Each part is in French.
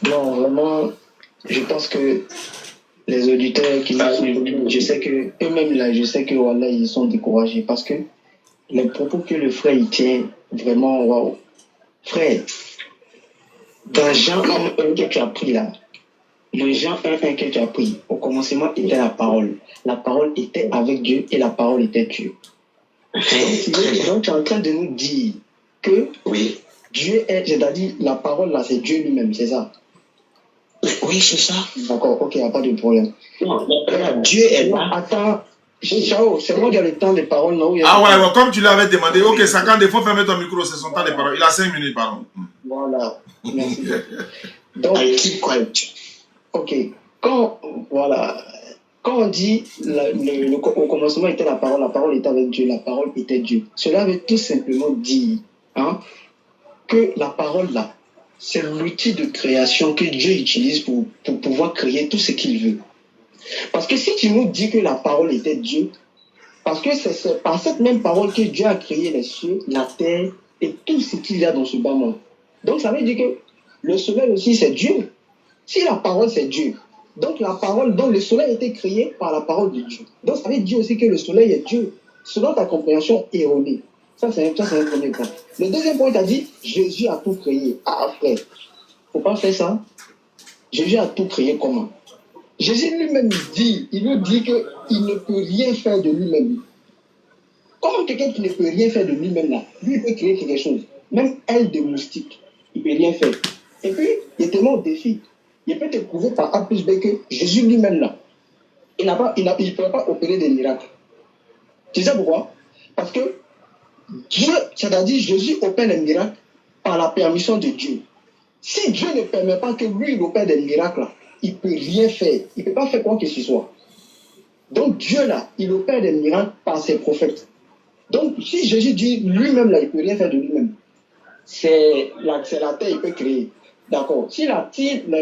Non, vraiment, je pense que les auditeurs qui nous suivent, je sais que eux-mêmes là, je sais que voilà, ils sont découragés parce que les propos que le frère il tient, vraiment, waouh. Frère, dans Jean 1 que tu as pris là, le Jean 1 que tu as pris, au commencement était la parole. La parole était avec Dieu et la parole était Dieu. Donc tu es en train de nous dire que Oui. Dieu est, c'est-à-dire la parole là, c'est Dieu lui-même, c'est ça? Oui, c'est ça. D'accord, ok, il n'y a pas de problème. Non, Dieu est là. Attends, ciao, c'est moi qui ai le temps des paroles, non? Ah ouais, ouais, comme tu l'avais demandé, ok, Sakand, il faut fermer ton micro, c'est son temps des paroles. Il a 5 minutes, pardon. Voilà, merci. Donc, I keep quiet. ok, quand on dit au commencement était la parole était avec Dieu, la parole était Dieu. Cela veut tout simplement dire que la parole là, c'est l'outil de création que Dieu utilise pour pouvoir créer tout ce qu'il veut. Parce que si tu nous dis que la parole était Dieu, parce que c'est par cette même parole que Dieu a créé les cieux, la terre et tout ce qu'il y a dans ce bas monde. Donc ça veut dire que le soleil aussi c'est Dieu. Si la parole c'est Dieu, donc la parole, donc le soleil a été créé par la parole de Dieu. Donc ça veut dire aussi que le soleil est Dieu, selon ta compréhension erronée. Ça c'est un premier point. Le deuxième point, tu as dit Jésus a tout créé. Ah frère, faut pas faire ça. Jésus a tout créé comment? Jésus lui-même dit, il nous dit qu'il ne peut rien faire de lui-même. Comment quelqu'un qui ne peut rien faire de lui-même là, lui il peut créer quelque chose. Même aile de moustique, il ne peut rien faire. Et puis, il est tellement au défi. Il peut te prouver par A plus B que Jésus lui-même là, il ne peut pas opérer des miracles. Tu sais pourquoi? Parce que Dieu, c'est-à-dire Jésus opère les miracles par la permission de Dieu. Si Dieu ne permet pas que lui il opère des miracles là, il ne peut rien faire. Il ne peut pas faire quoi que ce soit. Donc Dieu là, il opère des miracles par ses prophètes. Donc si Jésus dit lui-même là, il ne peut rien faire de lui-même. C'est la terre, il peut créer. D'accord. Si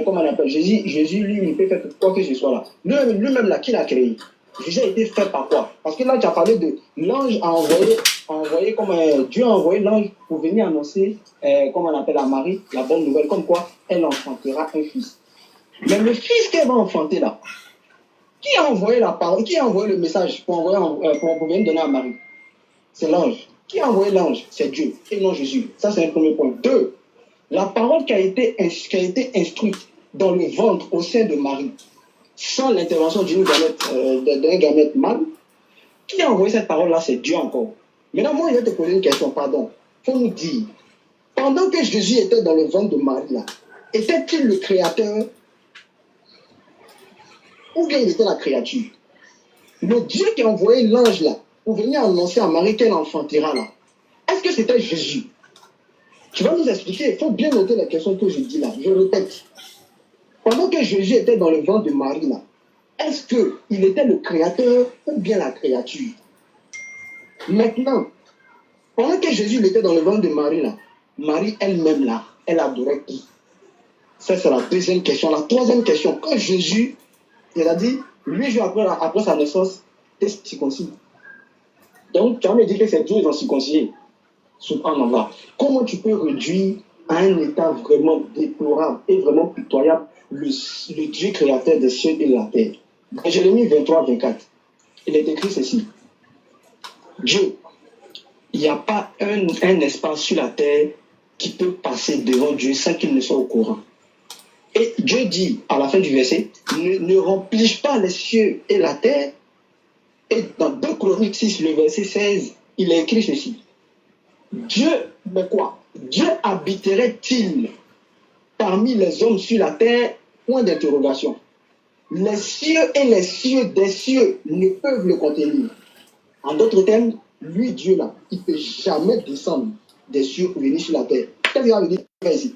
comment on appelle Jésus lui, il peut faire quoi que ce soit là. Lui-même là, qui l'a créé? Jésus a été fait par quoi? Parce que là, tu as parlé de l'ange a envoyé comme Dieu a envoyé l'ange pour venir annoncer, comment on appelle à Marie, la bonne nouvelle, comme quoi elle enfantera un fils. Mais le fils qu'elle va enfanter là, qui a envoyé la parole, qui a envoyé le message pour venir donner à Marie? C'est l'ange. Qui a envoyé l'ange? C'est Dieu et non Jésus. Ça, c'est un premier point. 2. La parole qui a été instruite dans le ventre au sein de Marie, sans l'intervention d'un gamète mâle, qui a envoyé cette parole-là? C'est Dieu encore. Maintenant, moi, je vais te poser une question, pardon. Il faut nous dire, pendant que Jésus était dans le ventre de Marie, là, était-il le créateur ou bien il était la créature? Le Dieu qui a envoyé l'ange là pour venir annoncer à Marie qu'elle enfantera là, est-ce que c'était Jésus? Tu vas nous expliquer, il faut bien noter les questions que je dis là. Je répète. Pendant que Jésus était dans le ventre de Marie là, est-ce qu'il était le créateur ou bien la créature? Maintenant, pendant que Jésus était dans le ventre de Marie là, Marie elle-même là, elle adorait qui? Ça c'est la deuxième question. La troisième question, quand Jésus, il a dit, 8 jours après sa naissance, était circoncis. Donc, tu vas me dire que c'est Dieu qui ont circoncis. Subhanallah. Comment tu peux réduire à un état vraiment déplorable et vraiment pitoyable le Dieu créateur des cieux et de la terre? Dans Jérémie 23, 24, il est écrit ceci. Dieu, il n'y a pas un espace sur la terre qui peut passer devant Dieu sans qu'il ne soit au courant. Et Dieu dit à la fin du verset, ne remplis pas les cieux et la terre. Et dans 2 Chroniques 6, le verset 16, il est écrit ceci. Dieu, mais quoi? Dieu habiterait-il parmi les hommes sur la terre? Point d'interrogation. Les cieux et les cieux des cieux ne peuvent le contenir. En d'autres termes, lui, Dieu là, il ne peut jamais descendre des cieux pour venir sur la terre. Qu'est-ce qu'il va dire ici?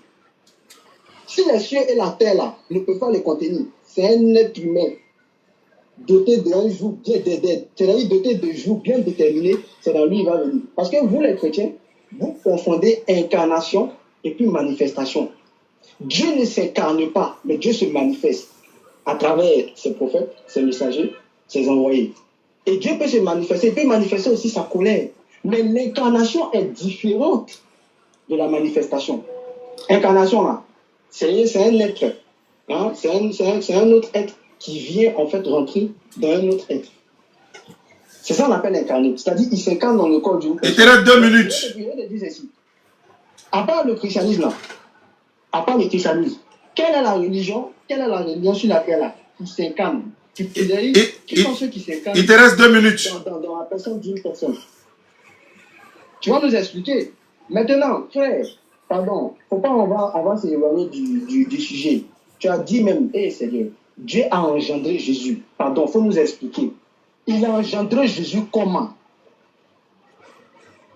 Si les cieux et la terre là ne peuvent pas le contenir, c'est un être humain doté d'un jour doté de jours bien déterminés, c'est dans lui il va venir. Parce que vous les chrétiens, vous confondez incarnation et puis manifestation. Dieu ne s'incarne pas, mais Dieu se manifeste à travers ses prophètes, ses messagers, ses envoyés. Et Dieu peut se manifester, il peut manifester aussi sa colère. Mais l'incarnation est différente de la manifestation. Incarnation là, C'est un être. Hein? C'est un autre être qui vient en fait rentrer dans un autre être. C'est ça qu'on appelle incarné. C'est-à-dire qu'il s'incarne dans le corps d'une personne. Il te reste 2 minutes. Je vais te dire ceci. À part le christianisme là, quelle est la religion sur laquelle là, qui s'incarne? Qui sont ceux qui s'incarnent? Il te reste 2 minutes. Dans la personne d'une personne. Tu vas nous expliquer. Maintenant, frère, pardon, faut pas on va s'éloigner du sujet. Tu as dit même, Seigneur, Dieu a engendré Jésus. Pardon, faut nous expliquer. Il a engendré Jésus comment?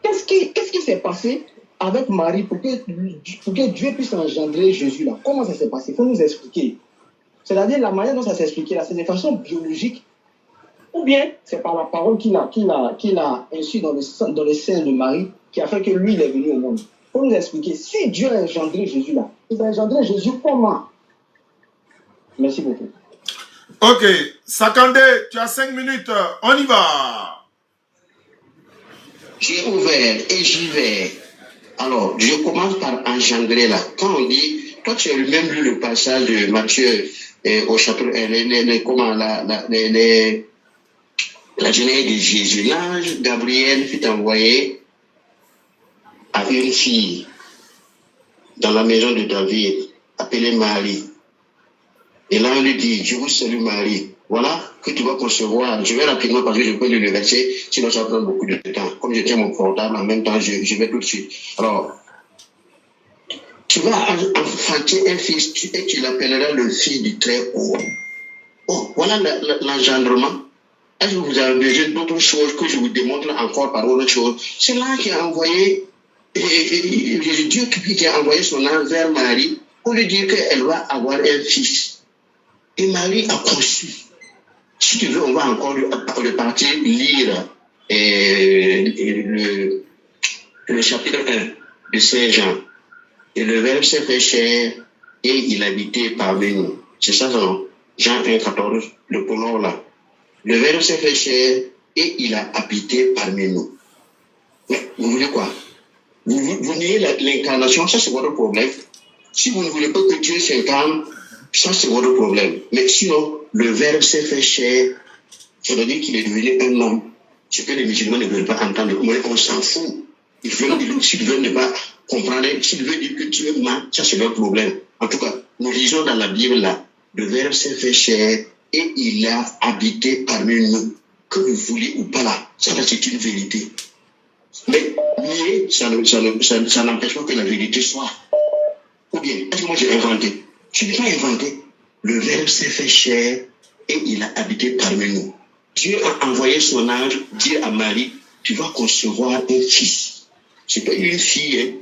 Qu'est-ce qui s'est passé avec Marie pour que Dieu puisse engendrer Jésus là? Comment ça s'est passé? Il faut nous expliquer. C'est-à-dire la manière dont ça s'est expliqué là, c'est de façon biologique ou bien c'est par la parole qu'il a insu dans le sein de Marie qui a fait que lui il est venu au monde. Il faut nous expliquer. Si Dieu a engendré Jésus là, il a engendré Jésus comment? Merci beaucoup. Ok, Sakandé, tu as 5 minutes, on y va. J'ai ouvert et j'y vais. Alors, je commence par engendrer là. Quand on dit, toi tu as même lu le passage de Matthieu au chapitre, la genèse de Jésus. L'ange Gabriel fut envoyé à une fille dans la maison de David, appelée Marie. Et là, on lui dit, je vous salue Marie. Voilà que tu vas concevoir. Je vais rapidement parce que je peux lire le verset, sinon ça va prendre beaucoup de temps. Comme je tiens mon portable, en même temps, je vais tout de suite. Alors, tu vas enfanter un fils et tu l'appelleras le fils du Très-Haut. Oh, voilà l'engendrement. Est-ce que vous avez besoin d'autres choses que je vous démontre encore par autre chose? C'est là qui a envoyé, Dieu qui a envoyé son ange vers Marie pour lui dire qu'elle va avoir un fils. Et Marie a conçu. Si tu veux, on va encore repartir lire le chapitre 1 de Saint Jean. Et le Verbe s'est fait chair et il habitait parmi nous. C'est ça, non? Jean 1, 14, le pronom là. Le Verbe s'est fait chair et il a habité parmi nous. Mais vous voulez quoi? Vous niez l'incarnation, ça c'est votre problème. Si vous ne voulez pas que Dieu s'incarne, ça c'est votre problème. Mais sinon, le Verbe s'est fait chair, ça veut dire qu'il est devenu un homme. Ce que les musulmans ne veulent pas entendre, mais on s'en fout. S'ils veulent ne pas comprendre, s'ils veulent dire que Dieu ment, ça c'est leur problème. En tout cas, nous lisons dans la Bible là, le Verbe s'est fait chair et il a habité parmi nous. Que vous voulez ou pas là, ça c'est une vérité. Mais nier, ça n'empêche pas que la vérité soit. Ou bien, est-ce que moi j'ai inventé? Je n'ai pas inventé. Le Verbe s'est fait chair et il a habité parmi nous. Dieu a envoyé son ange dire à Marie, tu vas concevoir un fils. Ce n'est pas une fille, hein.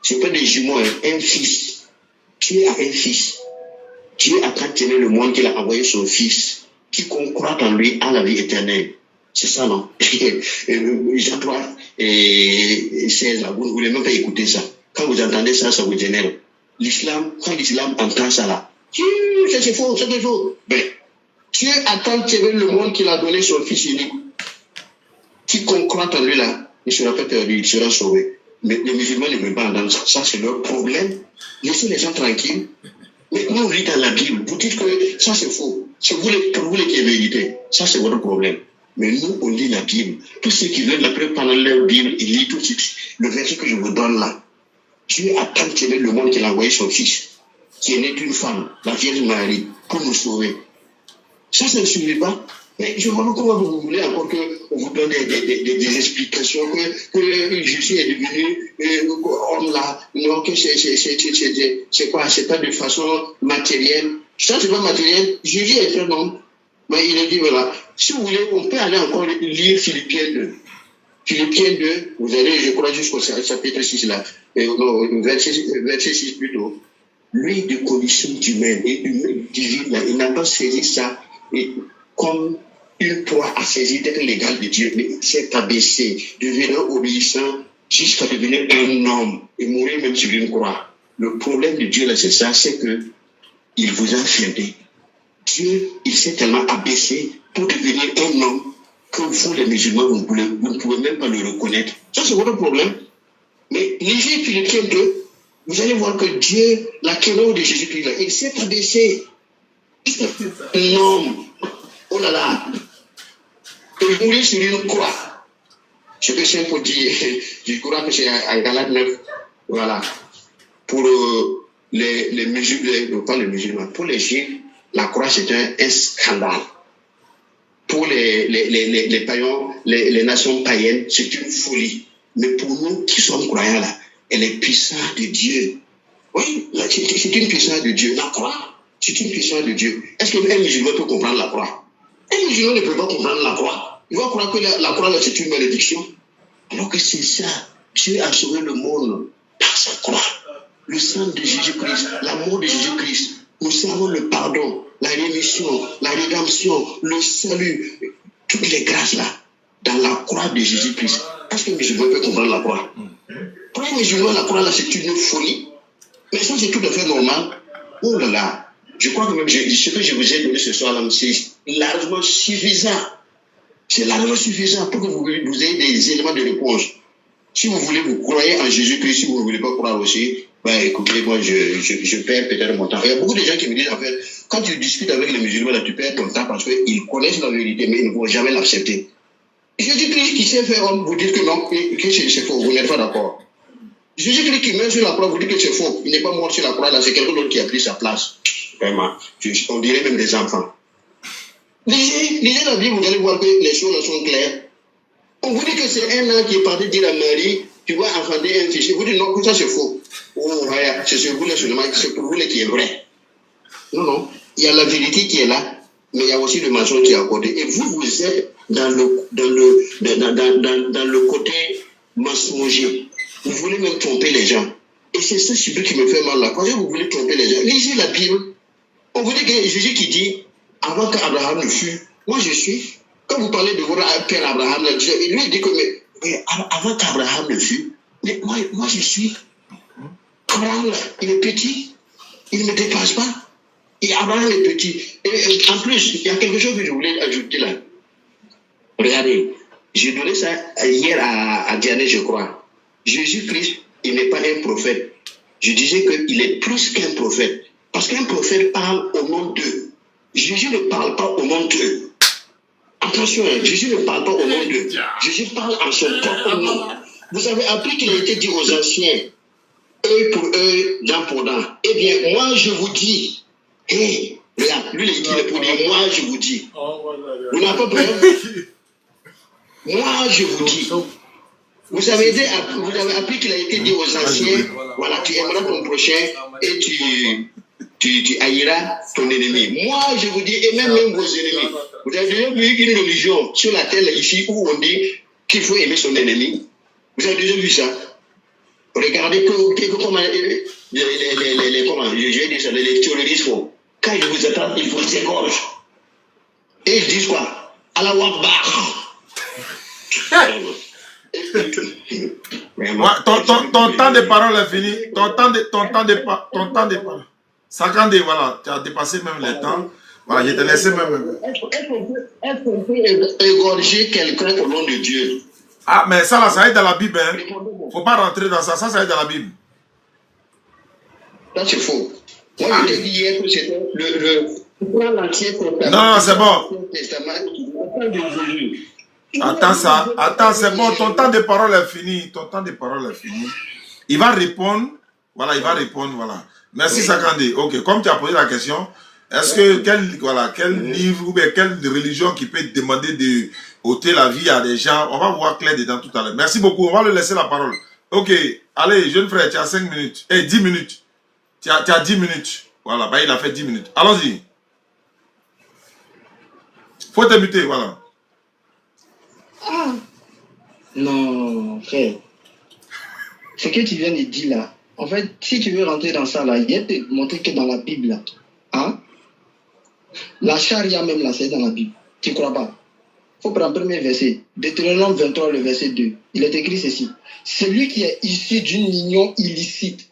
Ce n'est pas des jumeaux, hein. Un fils. Dieu a un fils. Dieu a tant aimé le monde qu'il a envoyé son fils. Quiconque croit en lui a la vie éternelle. C'est ça, non? Jean 3 et 16, là, vous ne voulez même pas écouter ça. Quand vous entendez ça, ça vous génère. L'islam, quand l'islam entend ça là, c'est faux, c'est faux. Ben, Dieu a tant aimé le monde qu'il a donné son fils unique. Quiconque croit en lui là, il ne sera pas perdu, il sera sauvé. Mais les musulmans ne veulent pas entendre ça. Ça, c'est leur problème. Laissez les gens tranquilles. Mais nous, on lit dans la Bible. Vous dites que ça, c'est faux. C'est pour vous les qui est vérité. Ça, c'est votre problème. Mais nous, on lit la Bible. Tous ceux qui veulent après pendant leur Bible, ils lisent tout de suite le verset que je vous donne là. Dieu a tant aimé le monde qu'il a envoyé son fils, qui est né d'une femme, la Vierge Marie, pour nous sauver. Ça ne suffit pas. Mais je vois comment vous voulez encore qu'on vous donne des explications que Jésus est devenu homme là. Non, que c'est quoi? C'est pas de façon matérielle. Ça, c'est pas matériel. Jésus est un homme. Mais il a dit, voilà, si vous voulez, on peut aller encore lire Philippiens 2. Philippiens 2, vous allez, je crois, jusqu'au chapitre 6 là. Non, verset 6 plutôt. Lui, de condition humaine et divine, là, il n'a pas saisi ça comme une proie à saisir d'être l'égal de Dieu, mais il s'est abaissé, devenant obéissant jusqu'à devenir un homme et mourir même sur une croix. Le problème de Dieu, là, c'est ça, c'est que il vous a fierté. Dieu, il s'est tellement abaissé pour devenir un homme que vous, les musulmans, vous ne pouvez même pas le reconnaître. Ça, c'est votre problème. Mais lisez Philippiens 2, vous allez voir que Dieu, la ténor de Jésus-Christ, il s'est abaissé. Un homme, oh là là, il mourir sur une croix. Ce que Saint Paul dit, je crois que c'est à Galates 9, voilà. Pour les musulmans, pas les musulmans, pour les juifs, la croix c'est un scandale. Pour les païens, les nations païennes, c'est une folie. Mais pour nous qui sommes croyants là, elle est puissante de Dieu. Oui, c'est une puissance de Dieu. La croix, c'est une puissance de Dieu. Est-ce qu'un musulman peut comprendre la croix? Un musulman ne peut pas comprendre la croix. Il va croire que la croix là c'est une malédiction. Alors que c'est ça. Dieu a sauvé le monde par sa croix. Le sang de Jésus-Christ, l'amour de Jésus-Christ. Nous savons le pardon, la rémission, la rédemption, le salut, toutes les grâces là, dans la croix de Jésus-Christ. Est-ce que le musulman peut comprendre la croix? Pour un musulman, la croix là, c'est une folie. Mais ça, c'est tout à fait normal. Oh là là, je crois que même ce que je vous ai donné ce soir là, c'est largement suffisant. C'est largement suffisant pour que vous ayez des éléments de réponse. Si vous voulez, vous croyez en Jésus-Christ, si vous ne voulez pas croire aussi, ben écoutez, moi je perds peut-être mon temps. Il y a beaucoup de gens qui me disent, en fait, quand tu discutes avec les musulmans, là, tu perds ton temps parce qu'ils connaissent la vérité, mais ils ne vont jamais l'accepter. Jésus-Christ qui sait faire homme, vous dites que non, que c'est faux, vous n'êtes pas d'accord. Jésus-Christ qui meurt sur la croix, vous dites que c'est faux. Il n'est pas mort sur la croix, là, c'est quelqu'un d'autre qui a pris sa place. Vraiment, on dirait même des enfants. Lisez la Bible, vous allez voir que les choses sont claires. On vous dit que c'est un an qui est parti dire à Marie, tu vas enfanter un fils. Vous dites non, ça c'est faux. Oh, voilà, c'est ce vous-là seulement, c'est pour vous qui est vrai. Non, non, il y a la vérité qui est là, mais il y a aussi le mensonge qui est à côté. Et vous êtes dans le côté mensonger. Vous voulez même tromper les gens. Et c'est ça surtout qui me fait mal là. Quand vous voulez tromper les gens, lisez la Bible. On vous dit que Jésus qui dit, avant qu'Abraham ne fût, moi je suis. Quand vous parlez de votre père Abraham, là, lui il dit que mais avant qu'Abraham ne fût, mais moi je suis. Abraham, là, il est petit, il ne me dépasse pas. Et Abraham est petit. Et en plus, il y a quelque chose que je voulais ajouter là. Regardez, j'ai donné ça hier à Diane, je crois. Jésus-Christ, il n'est pas un prophète. Je disais qu'il est plus qu'un prophète. Parce qu'un prophète parle au nom d'eux. Jésus ne parle pas au nom d'eux. Attention, Jésus ne parle pas au nom d'eux. Jésus parle en son propre nom. Vous avez appris qu'il a été dit aux anciens, œil pour œil, dent pour dent. Eh bien, moi je vous dis, hé, regarde, lui il dit pour dire, moi je vous dis. Vous n'avez pas peur? Moi je vous dis. Vous avez appris qu'il a été dit aux anciens, voilà, tu aimeras ton prochain et tu haïras ton ennemi. Moi, je vous dis, et même vos ennemis. Vous avez déjà vu une religion sur la terre ici où on dit qu'il faut aimer son ennemi? Vous avez déjà vu ça? Regardez comment les terroristes font. Quand ils vous attendent, ils vous égorgent. Et ils disent quoi? Allah Akbar. Ton temps de parole est fini. Ton temps de parole. Sakandé, voilà, tu as dépassé même le temps. Voilà, je te laissé même. Est-ce qu'on peut égorger quelqu'un au nom de Dieu? Ah, mais ça là, ça est dans la Bible. Il ne faut pas rentrer dans ça. Ça est dans la Bible. Ça, c'est faux. Moi, je t'ai dit hier que c'était l'Ancien Testament. Non, c'est bon. Attends, c'est bon. Ton temps de parole est fini. Il va répondre. Voilà, il va répondre. Voilà. Merci, Sakandé. Ok, comme tu as posé la question, est-ce que quel livre ou bien quelle religion qui peut demander de ôter la vie à des gens? On va voir clair dedans tout à l'heure. Merci beaucoup. On va le laisser la parole. Ok, allez, jeune frère, tu as 5 minutes. 10 minutes. Tu as 10 minutes. Voilà, bah, il a fait 10 minutes. Allons-y. Faut te muter, voilà. Ah. Non, frère. Ce que tu viens de dire là, en fait, si tu veux rentrer dans ça là, il y a te montrer que dans la Bible là, hein, la charia même là, c'est dans la Bible. Tu crois pas? Il faut prendre le premier verset. Deutéronome 23, le verset 2. Il est écrit ceci. Celui qui est issu d'une union illicite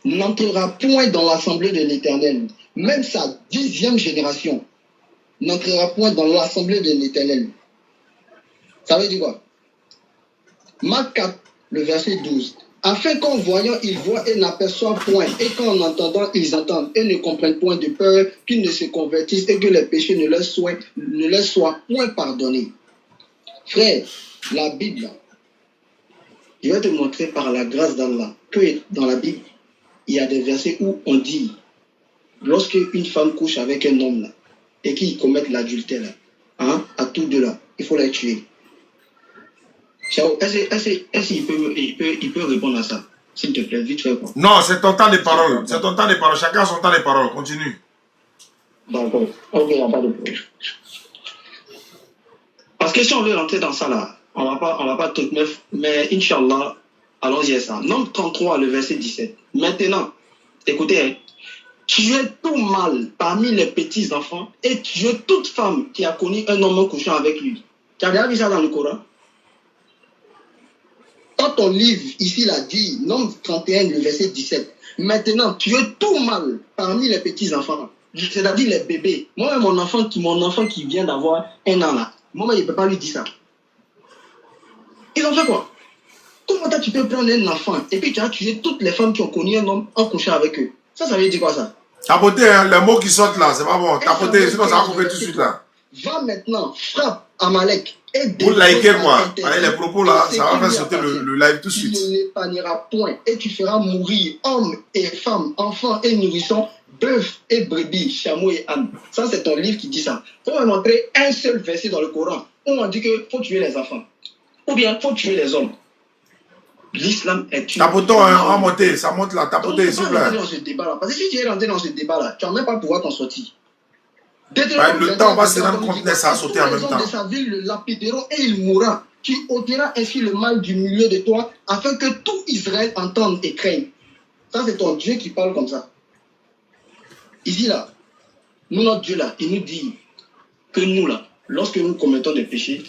n'entrera point dans l'assemblée de l'Éternel. Même sa 10e génération n'entrera point dans l'assemblée de l'Éternel. Ça veut dire quoi? Marc 4, le verset 12. Afin qu'en voyant, ils voient et n'aperçoivent point, et qu'en entendant, ils entendent et ne comprennent point de peur qu'ils ne se convertissent et que les péchés ne leur soient point pardonnés. Frère, la Bible, je vais te montrer par la grâce d'Allah que dans la Bible, il y a des versets où on dit, lorsque une femme couche avec un homme là, et qu'ils commettent l'adultère là, hein, à tous deux là, il faut les tuer. Est-ce qu'il peut répondre à ça? S'il te plaît, vite fait quoi. Non, c'est ton temps de parole. C'est ton temps de parole. Chacun a son temps de parole. Continue. D'accord. Ok, il n'y a pas de problème. Parce que si on veut rentrer dans ça là, on va pas tout neuf, mais Inch'Allah, allons-y à ça. Nombre 33, le verset 17. Maintenant, écoutez, hein, tu es tout mâle parmi les petits enfants et tu es toute femme qui a connu un homme couchant avec lui. Tu as déjà vu ça dans le Coran? Dans ton livre, ici, il a dit, nombre 31, le verset 17. Maintenant, tu es tout mâle parmi les petits enfants. C'est-à-dire les bébés. Moi, mon enfant qui vient d'avoir un an là, moi, il ne peut pas lui dire ça. Ils ont fait quoi? Comment tu peux prendre un enfant et puis tu as tué toutes les femmes qui ont connu un homme en couchant avec eux? Ça veut dire quoi ça? Tapoter, hein, les mots qui sortent là, c'est pas bon. Tapoter, sinon ça va couper tout de suite là. Va maintenant, frappe Amalek et vous likez quoi? Avec les propos là, ça va faire sauter le live tout de suite. Tu ne l'épargneras point et tu feras mourir hommes et femmes, enfants et nourrissons, bœufs et brebis, chameaux et ânes. Ça, c'est ton livre qui dit ça. Il faut me montrer un seul verset dans le Coran où on dit qu'il faut tuer les enfants. Ou bien, il faut tuer les hommes. L'islam est tué. Tapotons, hein, monter, ça monte là, tapoter, s'il vous plaît. Dans ce débat-là. Parce que si tu es rentré dans ce débat-là, tu n'as même pas pouvoir t'en sortir. Le temps va se rendre compte que ça a sauté en même temps. Les hommes de sa ville le lapideront et il mourra. Tu ôteras ainsi le mal du milieu de toi, afin que tout Israël entende et craigne. Ça, c'est ton Dieu qui parle comme ça. Ici, là, nous, notre Dieu, là, il nous dit que nous, là, lorsque nous commettons des péchés,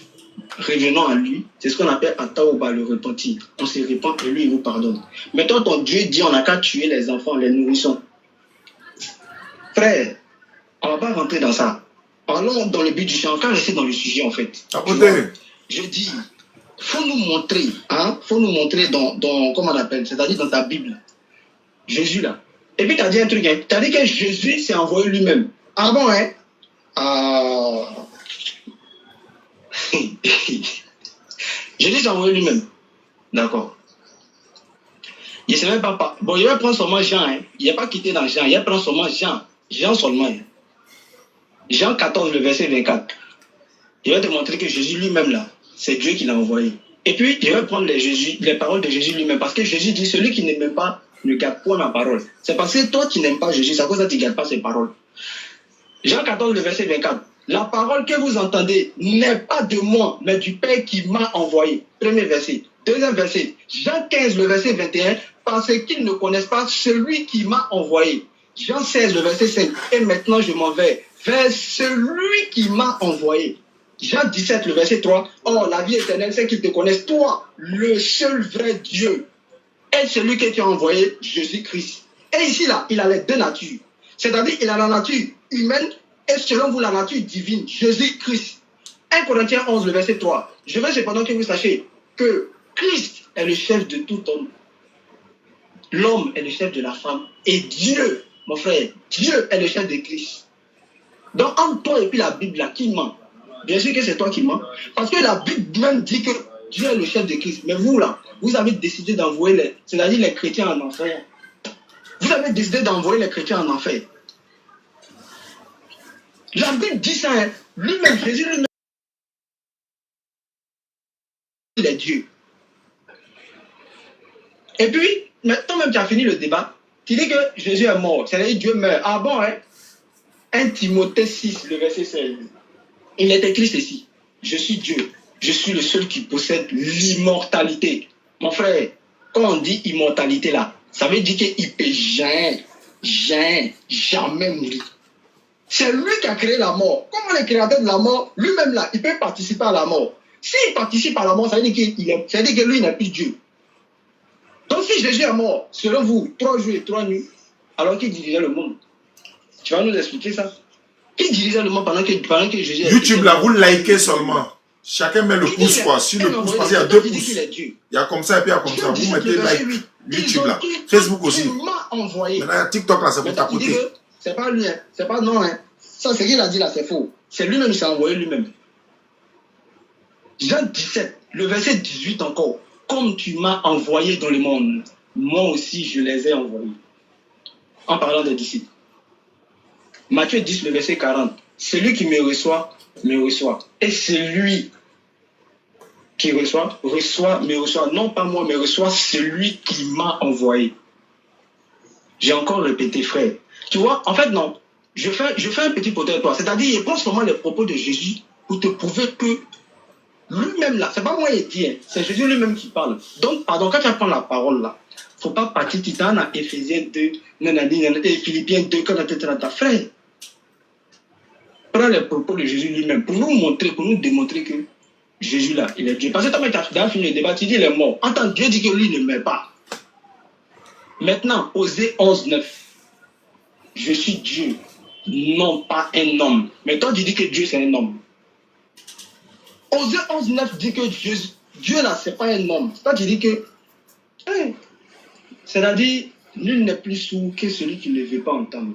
revenons à lui. C'est ce qu'on appelle Ataouba, le repentir. On se repent et lui, il vous pardonne. Mais toi, ton Dieu dit, on n'a qu'à tuer les enfants, les nourrissons. Frère, on ne va pas rentrer dans ça. Allons dans le but du champ, quand rester dans le sujet, en fait. Je dis, faut nous montrer, hein, faut nous montrer dans comment on appelle, c'est-à-dire dans ta Bible, Jésus là. Et puis tu as dit un truc, hein, tu as dit que Jésus s'est envoyé lui-même. Ah bon, hein? Jésus s'est envoyé lui-même. D'accord. Il ne sait même pas. Bon, il va prendre seulement Jean, hein. Il n'est pas quitté dans Jean, il va prendre seulement Jean. Jean seulement. Hein. Jean 14, le verset 24. Il va te montrer que Jésus lui-même là, c'est Dieu qui l'a envoyé. Et puis, il va prendre les paroles de Jésus lui-même. Parce que Jésus dit, celui qui n'aime pas ne garde point ma parole. C'est parce que toi qui n'aimes pas Jésus, c'est à cause de ça que tu ne gardes pas ses paroles. Jean 14, le verset 24. La parole que vous entendez n'est pas de moi, mais du Père qui m'a envoyé. Premier verset. Deuxième verset. Jean 15, le verset 21. Parce qu'ils ne connaissent pas celui qui m'a envoyé. Jean 16, le verset 5. Et maintenant je m'en vais vers celui qui m'a envoyé. Jean 17, le verset 3. Oh, la vie éternelle, c'est qu'ils te connaissent, toi, le seul vrai Dieu. Et celui que tu as envoyé, Jésus-Christ. Et ici, là, il a les deux natures. C'est-à-dire, il a la nature humaine et selon vous, la nature divine, Jésus-Christ. 1 Corinthiens 11, le verset 3. Je veux cependant que vous sachiez que Christ est le chef de tout homme. L'homme est le chef de la femme. Et Dieu, mon frère, Dieu est le chef de Christ. Donc, entre toi et puis la Bible, là, qui ment? Bien sûr que c'est toi qui mens. Parce que la Bible même dit que Dieu est le chef de Christ. Mais vous, là, vous avez décidé d'envoyer c'est-à-dire les chrétiens en enfer. Vous avez décidé d'envoyer les chrétiens en enfer. La Bible dit ça, hein. Lui-même, Jésus lui-même, il est Dieu. Et puis, maintenant même tu as fini le débat, tu dis que Jésus est mort, c'est-à-dire Dieu meurt. Ah bon, hein? 1 Timothée 6, le verset 16. Il est écrit ceci. Je suis Dieu. Je suis le seul qui possède l'immortalité. Mon frère, quand on dit immortalité là, ça veut dire qu'il ne peut jamais mourir. C'est lui qui a créé la mort. Comment le créateur de la mort, lui-même là, il peut participer à la mort. S'il participe à la mort, ça veut dire que lui n'est plus Dieu. Donc si Jésus est mort, selon vous, 3 jours et 3 nuits, alors qu'il dirigeait le monde. Tu vas nous expliquer ça? Qui dirigeait le monde pendant que Jésus est... YouTube là, vous likez seulement. Chacun met le pouce, quoi. Sur le pouce, parce qu'il y a 2 pouces. Il y a comme ça et puis il y a comme ça. Vous mettez like. YouTube là. Facebook aussi. Maintenant, il y a TikTok là, c'est pour tapoter. C'est pas lui, hein. C'est pas non, hein. Ça, c'est qu'il a dit là, c'est faux. C'est lui-même qui s'est envoyé lui-même. Jean 17, le verset 18 encore. Comme tu m'as envoyé dans le monde, moi aussi je les ai envoyés. En parlant des disciples. Matthieu 10, le verset 40. Celui qui me reçoit. Et celui qui me reçoit. Non pas moi, mais reçoit celui qui m'a envoyé. J'ai encore répété, frère. Tu vois, en fait, non. Je fais un petit poté à toi. C'est-à-dire, je prends seulement les propos de Jésus pour te prouver que lui-même là, c'est pas moi qui dis, hein, c'est Jésus lui-même qui parle. Donc, pardon, quand tu apprends la parole là, faut pas partir titan à Éphésiens 2, et Philippiens 2, quand tu as ta frère. Prends les propos de Jésus lui-même pour nous montrer, pour nous démontrer que Jésus là, il est Dieu. Parce que tu as fini le débat, tu dis il est mort. En tant que Dieu dit que lui ne meurt pas. Maintenant, Osée 11, 9. Je suis Dieu, non pas un homme. Mais toi, tu dis que Dieu, c'est un homme. Osée 11, 9 dit que Dieu là, c'est pas un homme. Toi, tu dis que... Hein, c'est-à-dire, nul n'est plus sourd que celui qui ne veut pas entendre.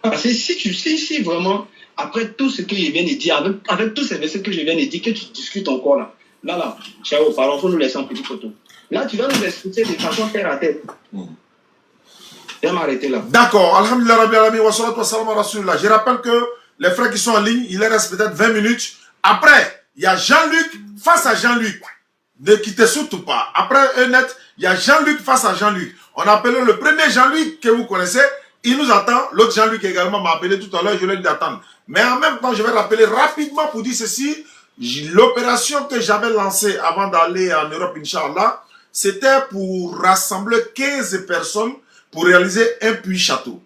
Parce que si vraiment, après tout ce que je viens de dire, avec tous ces versets que je viens de dire, que tu discutes encore là, ciao, pardon, il faut nous laisser un petit photo. Là, tu vas nous expliquer de façon terre à tête. Je vais m'arrêter là. D'accord. Alhamdulillah Rabbil Alamin wa salatu wa salam ala Rasulullah. Je rappelle que les frères qui sont en ligne, il reste peut-être 20 minutes. Après, il y a Jean-Luc face à Jean-Luc. Ne quittez surtout pas. Après Eunet, il y a Jean-Luc face à Jean-Luc. On a appelé le premier Jean-Luc que vous connaissez. Il nous attend. L'autre Jean-Luc également m'a appelé tout à l'heure. Je lui ai dit d'attendre. Mais en même temps, je vais rappeler rapidement pour dire ceci. L'opération que j'avais lancée avant d'aller en Europe, Inch'Allah, c'était pour rassembler 15 personnes pour réaliser un puits-château.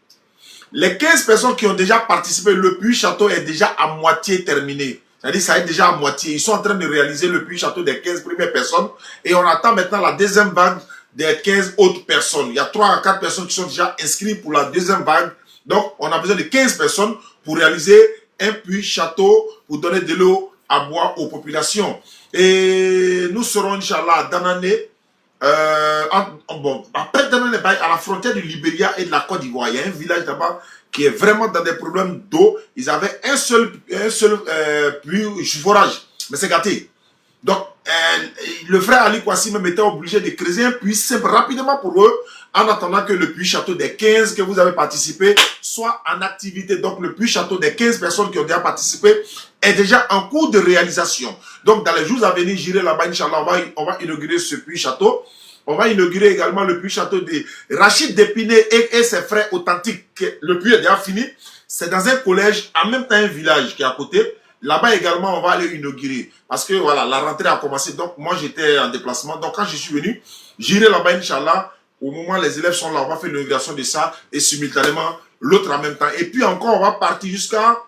Les 15 personnes qui ont déjà participé, le puits-château est déjà à moitié terminé. C'est-à-dire ça est déjà à moitié. Ils sont en train de réaliser le puits-château des 15 premières personnes. Et on attend maintenant la deuxième vague des 15 autres personnes. Il y a 3 à 4 personnes qui sont déjà inscrites pour la deuxième vague. Donc, on a besoin de 15 personnes pour réaliser un puits-château pour donner de l'eau à boire aux populations. Et nous serons, Inch'Allah, dans l'année, après Danane, à la frontière du Libéria et de la Côte d'Ivoire, il y a un village là-bas qui est vraiment dans des problèmes d'eau. Ils avaient un seul puits forage, mais c'est gâté. Donc, le frère Ali Kwasi même était obligé de creuser un puits simple rapidement pour eux, en attendant que le puits château des 15 que vous avez participé soit en activité. Donc, le puits château des 15 personnes qui ont déjà participé est déjà en cours de réalisation. Donc, dans les jours à venir, j'irai là-bas, Inch'Allah, on va inaugurer ce puits château. On va inaugurer également le puits château de Rachid Dépiné et ses frères authentiques. Le puits est déjà fini. C'est dans un collège, en même temps un village qui est à côté. Là-bas également, on va aller inaugurer. Parce que voilà, la rentrée a commencé. Donc, moi, j'étais en déplacement. Donc, quand je suis venu, j'irai là-bas, Inch'Allah. Au moment où les élèves sont là, on va faire l'inauguration de ça. Et simultanément, l'autre en même temps. Et puis encore, on va partir jusqu'à...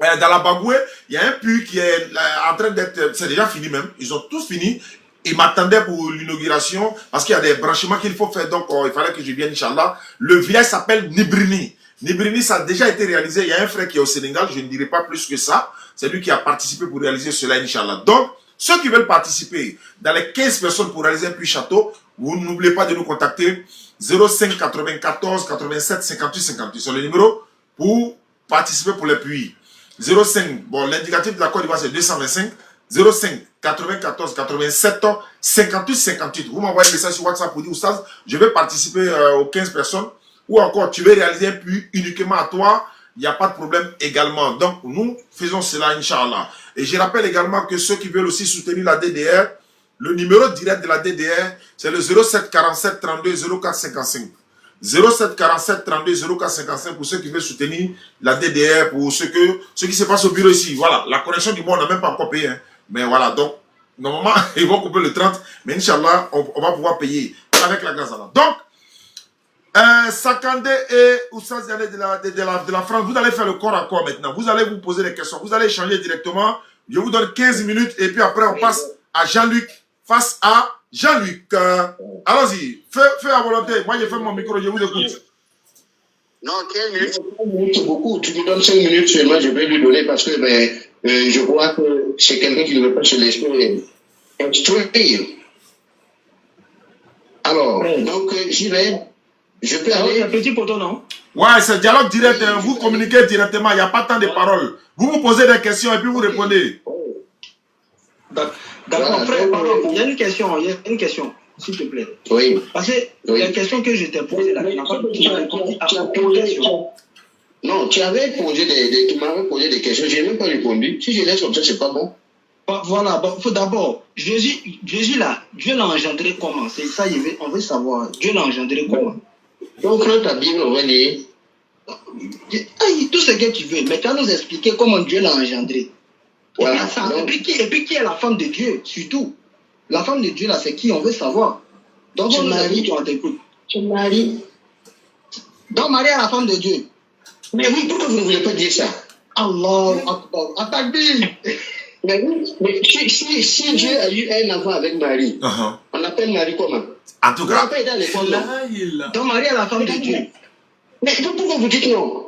dans la Bagoué, il y a un puits qui est en train d'être... C'est déjà fini même. Ils ont tous fini. Ils m'attendaient pour l'inauguration. Parce qu'il y a des branchements qu'il faut faire. Donc, il fallait que je vienne, Inch'Allah. Le village s'appelle Nibrini. Nibrini, ça a déjà été réalisé. Il y a un frère qui est au Sénégal. Je ne dirai pas plus que ça. C'est lui qui a participé pour réaliser cela, Inch'Allah. Donc, ceux qui veulent participer dans les 15 personnes pour réaliser un puits château, vous n'oubliez pas de nous contacter 05 94 87 58 58. C'est le numéro pour participer pour les puits. 05, bon, l'indicatif de la Côte d'Ivoire c'est 225. 05 94 87 58 58. Vous m'envoyez un message sur WhatsApp pour dire Oustaz, je vais participer aux 15 personnes. Ou encore, tu veux réaliser un puits uniquement à toi. Il n'y a pas de problème également. Donc, nous faisons cela, Inch'Allah. Et je rappelle également que ceux qui veulent aussi soutenir la DDR, le numéro direct de la DDR, c'est le 07 47 32 04 55. 07 47 32 04 55 pour ceux qui veulent soutenir la DDR, pour ce qui se passe au bureau ici. Voilà, la connexion du monde, on n'a même pas encore payé. Hein. Mais voilà, donc, normalement, ils vont couper le 30. Mais Inch'Allah, on va pouvoir payer avec la grâce d'Allah. Donc, Sakandé et Oustaz Yane de la France, vous allez faire le corps à corps maintenant. Vous allez vous poser des questions. Vous allez échanger directement. Je vous donne 15 minutes et puis après on passe à Jean-Luc face à Jean-Luc. Allons-y. Fais à volonté. Moi j'ai fait mon micro, je vous écoute. Non, 15 minutes. C'est beaucoup. Tu me donnes 5 minutes seulement, je vais lui donner parce que je crois que c'est quelqu'un qui ne veut pas se laisser instruire. Alors, donc, j'y vais. Je peux aller. Un petit poteau, non? Ouais, c'est dialogue direct. Vous communiquez directement. Il n'y a pas tant de paroles. Vous vous posez des questions et puis vous répondez. D'accord, frère, pardon. Il y a une question, s'il te plaît. Oui. Parce que la question que je t'ai posée, là, tu n'as pas répondu à aucune question. Non, tu m'avais posé des questions, je n'ai même pas répondu. Si je laisse comme ça, c'est pas bon. Voilà, bon, faut d'abord, Jésus là, Dieu l'a engendré comment? C'est ça, on veut savoir. Dieu l'a engendré comment? Donc, prends ta Bible, on va lire. Tout ce que tu veux, mais tu vas nous expliquer comment Dieu l'a engendré. Voilà. Et puis qui est la femme de Dieu, surtout? La femme de Dieu là, c'est qui? On veut savoir. Donc, on nous explique, on t'écoute. C'est Marie. Donc, Marie est la femme de Dieu. Mais oui, pourquoi vous ne voulez pas dire ça? Allah Akbar. Attaque Bible. Mais oui, mais si Dieu a eu un enfant avec Marie, on appelle Marie comment? En tout cas, donc Marie est la femme de Dieu. Mais pourquoi vous dites non?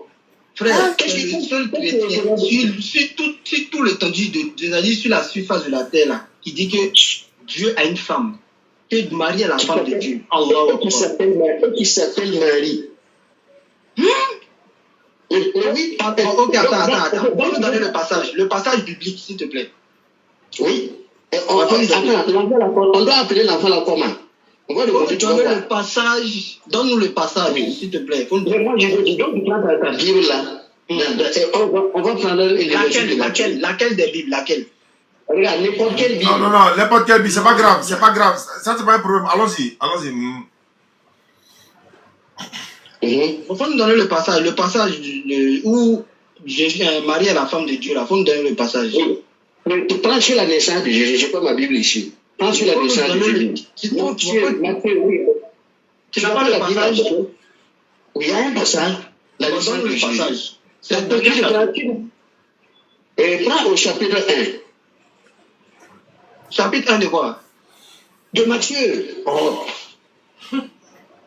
Frère, qu'est-ce que c'est seul chrétien sur tout l'étendue de sur la surface de la terre là, qui dit que Dieu a une femme, que Marie est la femme de Dieu. Allah qui s'appelle Marie. Oui, ok, attends. On va nous donner le passage biblique, s'il te plaît. Oui. On doit appeler l'enfant là comment? On va le passage. Donne-nous le passage, s'il te plaît. Moi, je veux dire, donc tu prends ta Bible là. On va prendre laquelle des Bibles? Laquelle? Regarde, n'importe quelle Bible. Non, n'importe quelle Bible, c'est pas grave, Ça, c'est pas un problème. Allons-y. Il faut nous donner le passage où Marie est la femme de Dieu. Il faut nous donner le passage. Mais tu prends sur la naissance de Jésus, je n'ai pas ma Bible ici. Prends sur la naissance de Jésus. Tu n'as pas le passage? Oui, il y a un passage. La naissance de Jésus. C'est de quel chapitre? Prends au chapitre 1. Chapitre 1 de quoi? De Matthieu.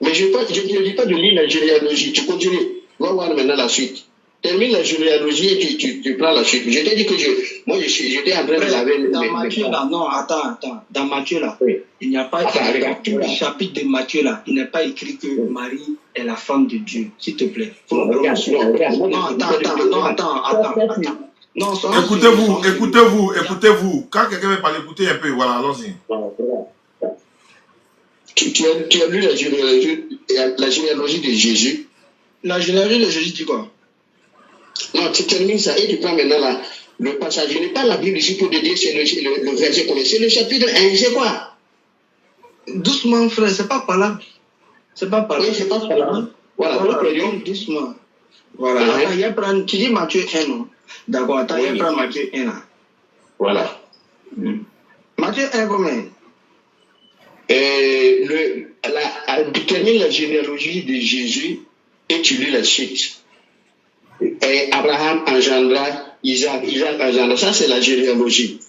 Mais je ne dis pas de lire la généalogie. Tu continues. Va voir maintenant la suite. Termine la généalogie et tu prends la suite. Je t'ai dit que j'étais en train de laver. Dans Matthieu là, non, attends. Dans Matthieu là, il n'y a pas écrit, le chapitre de Matthieu là, il n'est pas écrit que Marie est la femme de Dieu. S'il te plaît. Attends. Non, écoutez-vous. Quand quelqu'un veut parler, écoutez un peu. Voilà, allons-y. Tu as lu la généalogie de Jésus? La généalogie de Jésus dit quoi? Non, tu termines ça et tu prends maintenant le passage. Je n'ai pas la Bible ici pour te dire c'est le verset qu'on est. C'est le chapitre 1, c'est quoi? Doucement, frère, c'est pas par là. Oui, c'est pas par là. Voilà, donc doucement. Voilà, attends, tu dis Matthieu 1, non? D'accord, attends, il y a Matthieu 1 là. Voilà. Matthieu 1 combien? Tu termines la généalogie de Jésus et tu lis la suite. Et Abraham engendra Isaac engendra. Ça, c'est la généalogie.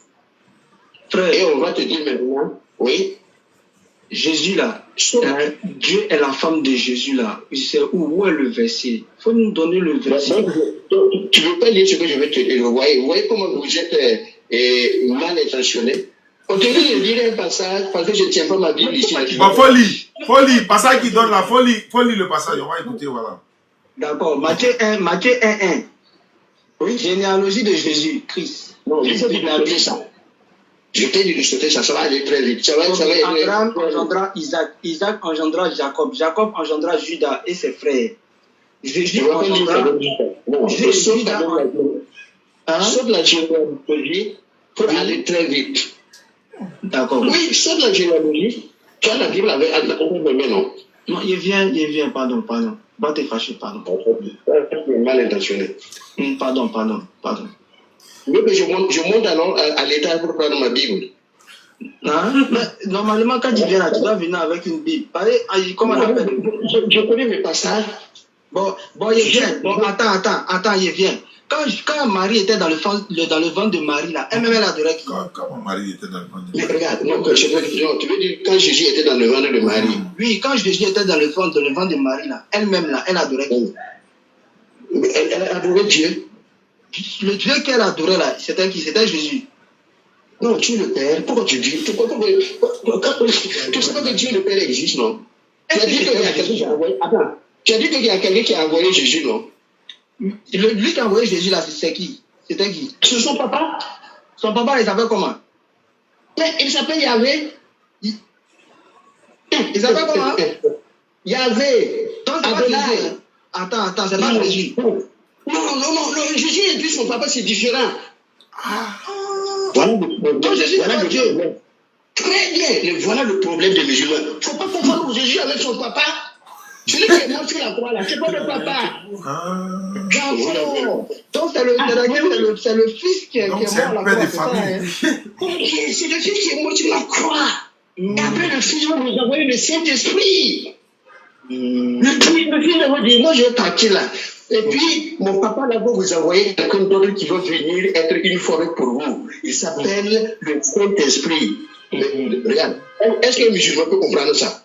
Frère, et on va te dire maintenant, oui. Jésus là, Dieu est la femme de Jésus là. C'est où est le verset? Il faut nous donner le verset. Tu ne veux pas lire ce que je vais te dire. Vous voyez comment vous êtes mal intentionné. Continue de lire un passage parce que je ne tiens pas ma Bible ici. Bon, faut lire. Passage qui donne la folie. Faut lire le passage. On va écouter, voilà. D'accord. Matthieu 1. Oui. Généalogie de Jésus, Christ. Non, je t'ai dit de sauter ça. Je t'ai dit de sauter ça. Ça va aller très vite. Abraham engendra Isaac. Isaac engendra Jacob. Jacob engendra Judas et ses frères. Jésus engendra. Sauf la généalogie pour aller très vite. D'accord. Oui, sauf la généalogie. Tu as la Bible avec non? Non, il vient, pardon. Va te fâcher, pardon. Mal intentionné. Pardon. Oui, mais je monte alors à l'état pour prendre ma Bible. Hein? Mais, normalement, quand tu viens là, tu dois venir avec une Bible. Comment on appelle? Je connais mes passages. Bon, il vient. Bon, attends, il vient. Quand Marie était dans le ventre de Marie, là, elle-même, elle adorait qui? Quand Marie était dans le ventre de Marie. Mais regarde, tu veux dire quand Jésus était dans le ventre de Marie? Oui, quand Jésus était dans le ventre de Marie, là, elle-même, là, elle adorait qui? Elle adorait Dieu. Le Dieu qu'elle adorait là, c'était qui? C'était Jésus. Non, Dieu le Père. Pourquoi tu dis? Tu sais pas que Dieu le Père existe, non? Tu as dit qu'il y a quelqu'un qui a envoyé. Attends. Tu as dit qu'il y a quelqu'un qui a envoyé Jésus, non? Lui qui a envoyé Jésus là, c'est qui? C'était qui? C'est son papa. Son papa, il s'appelle comment? Mais il s'appelle Yahvé. Il s'appelle comment? Yahvé. Donc c'est pas Jésus. Attends, c'est pas Jésus. Non, Jésus et puis son papa, c'est différent. Voilà le problème. Donc Jésus n'est pas Dieu. Très bien. Voilà le problème des musulmans. Il ne faut pas confondre Jésus avec son papa. Celui qui est mort sur la croix là, c'est pas le papa. Donc c'est le fils qui est mort à la croix. C'est le fils qui est mort sur la croix. Et après le fils va nous envoyer le Saint-Esprit. Le fils va dire, moi je vais partir là. Et puis, mon papa là va vous envoyer quelqu'un d'autre qui va venir être une forêt pour vous. Il s'appelle le Saint-Esprit. Regarde, est-ce qu'un musulman peut comprendre ça?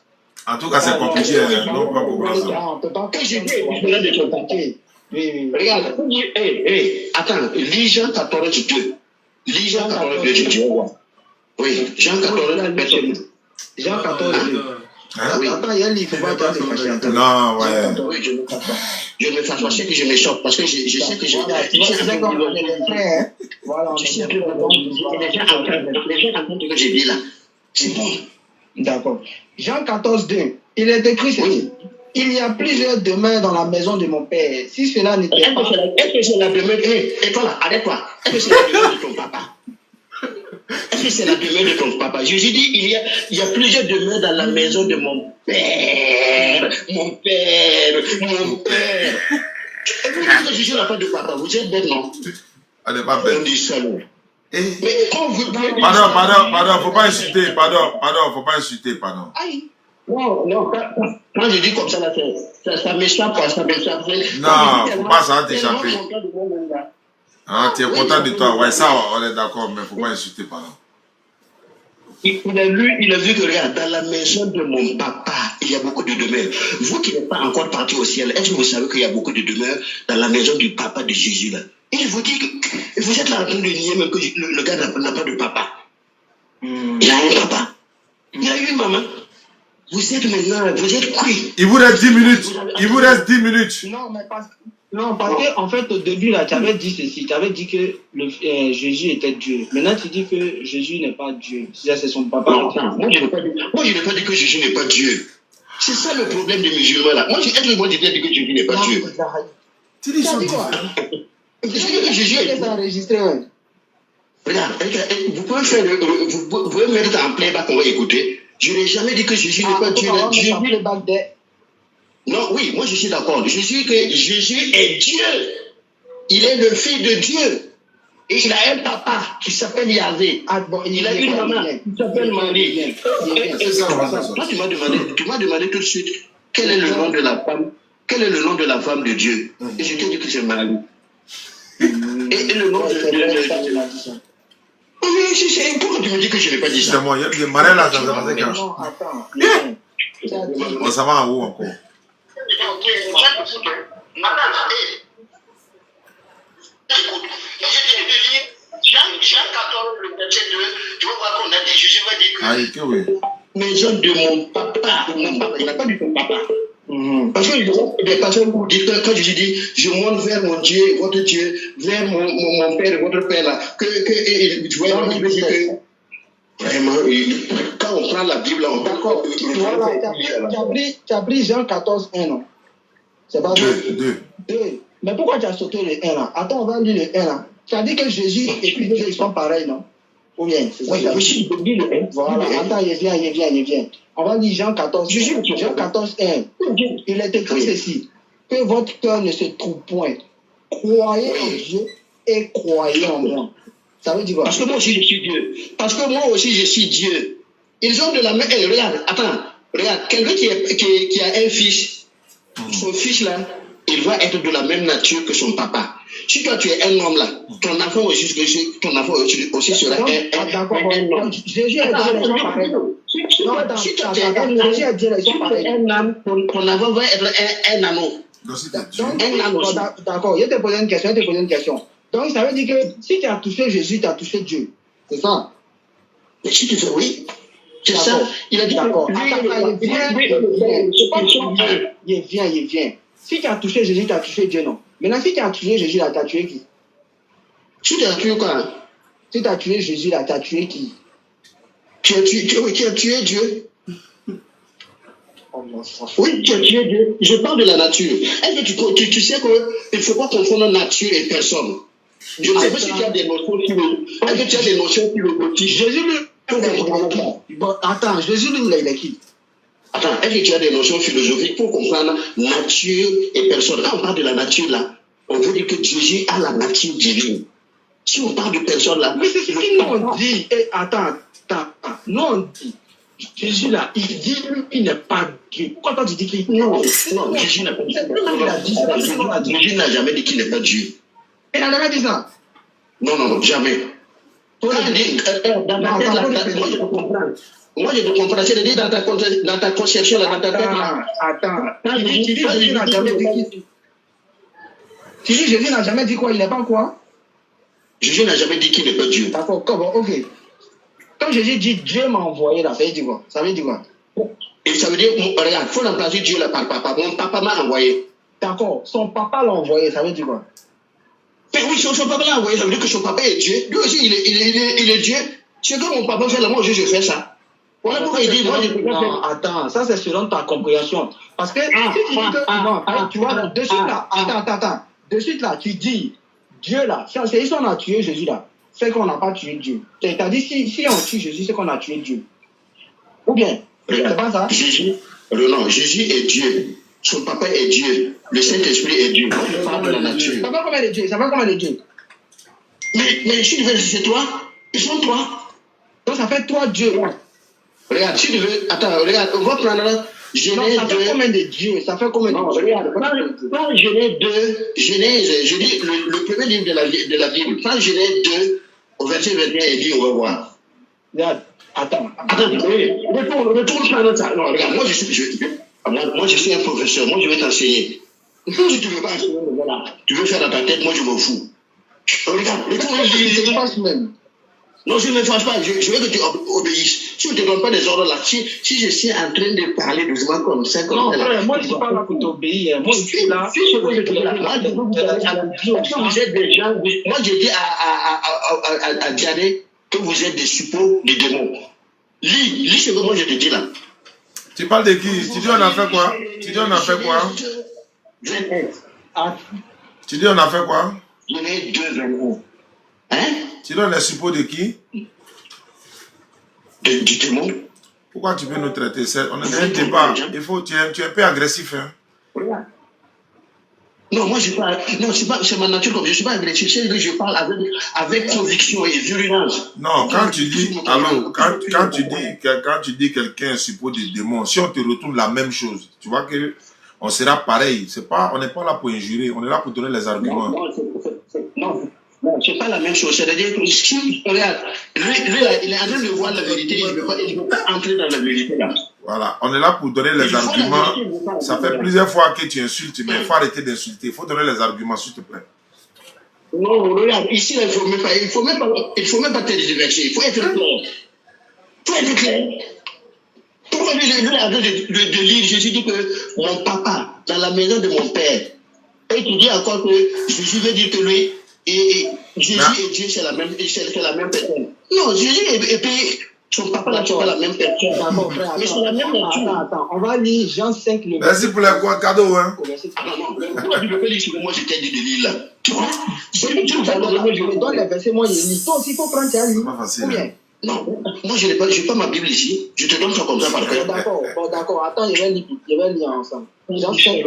En tout cas, c'est compliqué. Non, pas comprendre ça. On peut pas. Quand j'ai dit de ton papier, regarde, attends, lis Jean 14, 2. Lis Jean 14, 2, tu vois. Oui, Jean 14, verset 2. Jean 14, 2. Attends, il y a un livre, il faut pas te fâcher. Non, ouais. Oui, je ne fasse pas. Je ne fasse pas, c'est que je me choque parce que je sais que j'ai. Voilà, je sais que les gens entendent ce que j'ai dit là. C'est bon. D'accord. Jean 14, 2. Il est écrit ceci. Il y a plusieurs demeures dans la maison de mon père. Si cela n'était pas. Est-ce que c'est la demeure? Et toi là, arrête-toi. Est-ce que c'est la demeure de ton papa? Est-ce que c'est la demeure de ton papa? Jésus dit, il y a plusieurs demeures dans la maison de mon père. Mon père. Et vous dites que Jésus n'a pas de papa. Vous êtes bête, non? Elle n'est pas bête. On dit ça, non? Mais quand vous pardon, faut pas insulter, faut pas insulter, pardon. Aïe. Non, quand je dis comme ça, là, ça m'échappe, ça m'échappe. Non, faut pas ça t'échapper. Ah, tu es content de toi, ouais, ça, on est d'accord, mais faut pas insulter, pardon. Il a vu que, regarde, dans la maison de mon papa, il y a beaucoup de demeures. Vous qui n'êtes pas encore parti au ciel, est-ce que vous savez qu'il y a beaucoup de demeures dans la maison du papa de Jésus, là? Et je vous dis que vous êtes là en train de nier même que le gars n'a pas de papa. Il a un papa. Il a une maman. Vous êtes cuit. Il vous reste 10 minutes. Non, parce que en fait, au début, là, tu avais dit ceci. Tu avais dit que Jésus était Dieu. Maintenant, tu dis que Jésus n'est pas Dieu. C'est son papa. Non, moi, je n'ai pas dit que Jésus n'est pas Dieu. C'est ça le problème des musulmans, là. Moi, j'ai dit que Jésus n'est pas Dieu. Tu dis quoi? Je dis que Jésus est enregistré. Regarde, vous pouvez mettre en playback, on va écouter. Je n'ai jamais dit que Jésus n'est pas Dieu. Non, oui, moi je suis d'accord. Je dis que Jésus est Dieu. Il est le Fils de Dieu. Et il a un papa qui s'appelle Yahvé. Il a une maman qui s'appelle Marie. Toi, tu m'as demandé tout de suite quel est le nom de la femme. Quel est le nom de la femme de Dieu? Et je t'ai dit que c'est Marie. Et le nom de mais pourquoi tu me dis que je n'ai pas dit ça? C'est moi, il y a des marins là, ça va faire. Non, attends. Ça va en haut encore. Jean 14, le verset 2, tu vas voir qu'on a dit, Jésus va dire que. Ah, que oui. Maison de mon papa, il n'a pas dit ton papa. Parce que des personnes vous disent, quand Jésus dit, je monte vers mon Dieu, votre Dieu, vers mon Père, votre Père là, tu vois, il veut dire que vraiment, quand on prend la Bible, on peut d'accord. Tu as pris Jean 14, 1, non? C'est pas 2. Mais pourquoi tu as sauté le 1 là? Attends, on va lire le 1 là. Tu as dit que Jésus et puis Dieu, ils sont pareils, non? Ou bien, c'est ça? Oui, voilà, attends, il vient. On va lire Jean 14, Jean 14, 1. Il est écrit ceci, que votre cœur ne se trouve point. Croyez en Dieu et croyez en moi. Ça veut dire quoi? Parce que moi aussi je suis Dieu. Parce que moi aussi je suis Dieu. Ils ont de la même. Regarde, quelqu'un qui a un fils, son fils là, il va être de la même nature que son papa. Si toi tu es un homme là, ton enfant aussi sera un homme. Jésus a dit les gens pareils. Si toi tu es un homme, ton enfant va être un anneau. D'accord, je vais te poser une question. Donc, ça veut dire que si tu as touché Jésus, tu as touché Dieu. C'est ça. Mais si tu fais oui, c'est ça. Il a dit d'accord. Il vient. Si tu as touché Jésus, tu as touché Dieu, non. Maintenant, si tu as tué Jésus, là, tu as tué qui? Si tu as tué quoi? Si tu as tué Jésus, là, tu as tué qui? Tu as tué Dieu. Oh, non, oui, tu as tué Dieu. Je parle de la nature. Est-ce que tu sais qu'il ne faut pas confondre nature et personne? Je ne sais pas si tu as des notions sur le. Est-ce que tu as des notions sur le baptême? Jésus, bon, attends, Jésus, il est qui? Attends, est-ce que tu as des notions philosophiques pour comprendre nature et personne? Quand on parle de la nature, là, on veut dire que Jésus a la nature divine. Si on parle de personne, là. Mais c'est ce que nous on dit. Et attends. Nous on dit. Jésus, là, il dit qu'il n'est pas Dieu. Pourquoi toi tu dis qu'il non, Jésus n'a pas dit ça. Jésus n'a jamais dit qu'il n'est pas Dieu. Il n'a jamais dit ça? Non, jamais. Moi, je te comprends. C'est-à-dire dans ta conception, dans ta tête. Attends. Jésus n'a jamais dit qui? Tu dis Jésus n'a jamais dit quoi? Il n'est pas quoi? Jésus n'a jamais dit qu'il n'est pas Dieu. D'accord, ok. Quand Jésus dit Dieu m'a envoyé là, ça veut dire quoi? Ça veut dire quoi? Et ça veut dire, regarde, il faut remplacer Dieu là par papa. Mon papa m'a envoyé. D'accord, son papa l'a envoyé, ça veut dire quoi? Mais oui, son papa l'a envoyé, ça veut dire que son papa est Dieu. Lui aussi, il est Dieu. C'est que mon papa fait là, moi je fais ça. Voilà pourquoi il dit, moi je fais ça. Non, attends, ça c'est selon ta compréhension. Parce que si tu dis que, non, tu vois, de suite là, attends, de suite là, tu dis, Dieu là, si on a tué Jésus là, c'est qu'on n'a pas tué Dieu. Tu as dit, si on tue Jésus, c'est qu'on a tué Dieu. Ou bien, c'est pas ça? Non, Jésus est Dieu. Son papa est Dieu. Le Saint-Esprit est Dieu. On parle de la nature. Ça va combien de Dieu? Mais si tu veux, c'est toi. Ils sont toi. Donc ça fait 3 dieux. Regarde, si tu veux, attends, regarde, on va prendre là. Genèse ça fait combien de dieux? Ça fait combien de dieux? Regarde, prends Genèse 2, Genèse, je dis le premier livre de la Bible. Prends Genèse 2, au verset 21, il dit, on va voir. Regarde, attends, retourne prendre ça. Non, regarde, moi je suis un professeur, moi je vais t'enseigner. Si tu ne veux pas enseigner, voilà, tu veux faire dans ta tête, moi je m'en fous. Regarde, retourne même. Non, je ne me fâche pas, je veux que tu obéisses. Si je ne te donne pas des ordres là, si je suis en train de parler doucement comme ça, non, frère, moi je ne suis pas là pour t'obéir. Moi je suis là. Si je veux te là, vous êtes des gens. Moi j'ai dit à Diané que vous êtes des suppôts des démons. Lis ce que moi je te dis là. Tu parles de qui? Tu dis on a fait quoi? Tu dis on a fait quoi? Tu dis on a fait quoi? Genèse 2, 21. Hein? Tu donnes les suppôts de qui? Du démon. Pourquoi tu veux nous traiter? On est un débat. Il faut, tu es un peu agressif. Hein? Non, moi je parle. Non, c'est ma nature comme je ne suis pas agressif. Je parle avec conviction et virulence. Non, quand tu dis, alors, quand tu dis quelqu'un suppôt des démons, si on te retourne la même chose, tu vois que on sera pareil. On n'est pas là pour injurer, on est là pour donner les arguments. Non, c'est pas la même chose. C'est-à-dire que si, regarde, lui là, il est en train de voir la vérité, il ne veut pas entrer dans la vérité là. Voilà, on est là pour donner les arguments. Ça fait plusieurs fois que tu insultes, mais il faut arrêter d'insulter. Il faut donner les arguments, s'il te plaît. Non, regarde, ici là, il ne faut même pas te divertir. Il faut être clair. Pourquoi lui est en train de lire, Jésus dit que mon papa, dans la maison de mon père, et tu dis encore que Jésus veut dire que lui, et Jésus et Dieu, c'est la même personne. Non, Jésus et puis son papa là, c'est pas la même personne. D'accord, frère. Mais c'est la même nature. Attends, on va lire Jean 5, le Merci pour les cadeaux, hein. Pourquoi tu ne peux pas lire ce que moi je t'ai dit de lire là? Tu vois? Je donne les versets, moi je lis. Toi aussi, il faut prendre tes livres. C'est pas facile. Non, moi je n'ai pas ma Bible ici. Je te donne ça comme ça par cœur. D'accord. Attends, je vais lire ensemble. Jean 5.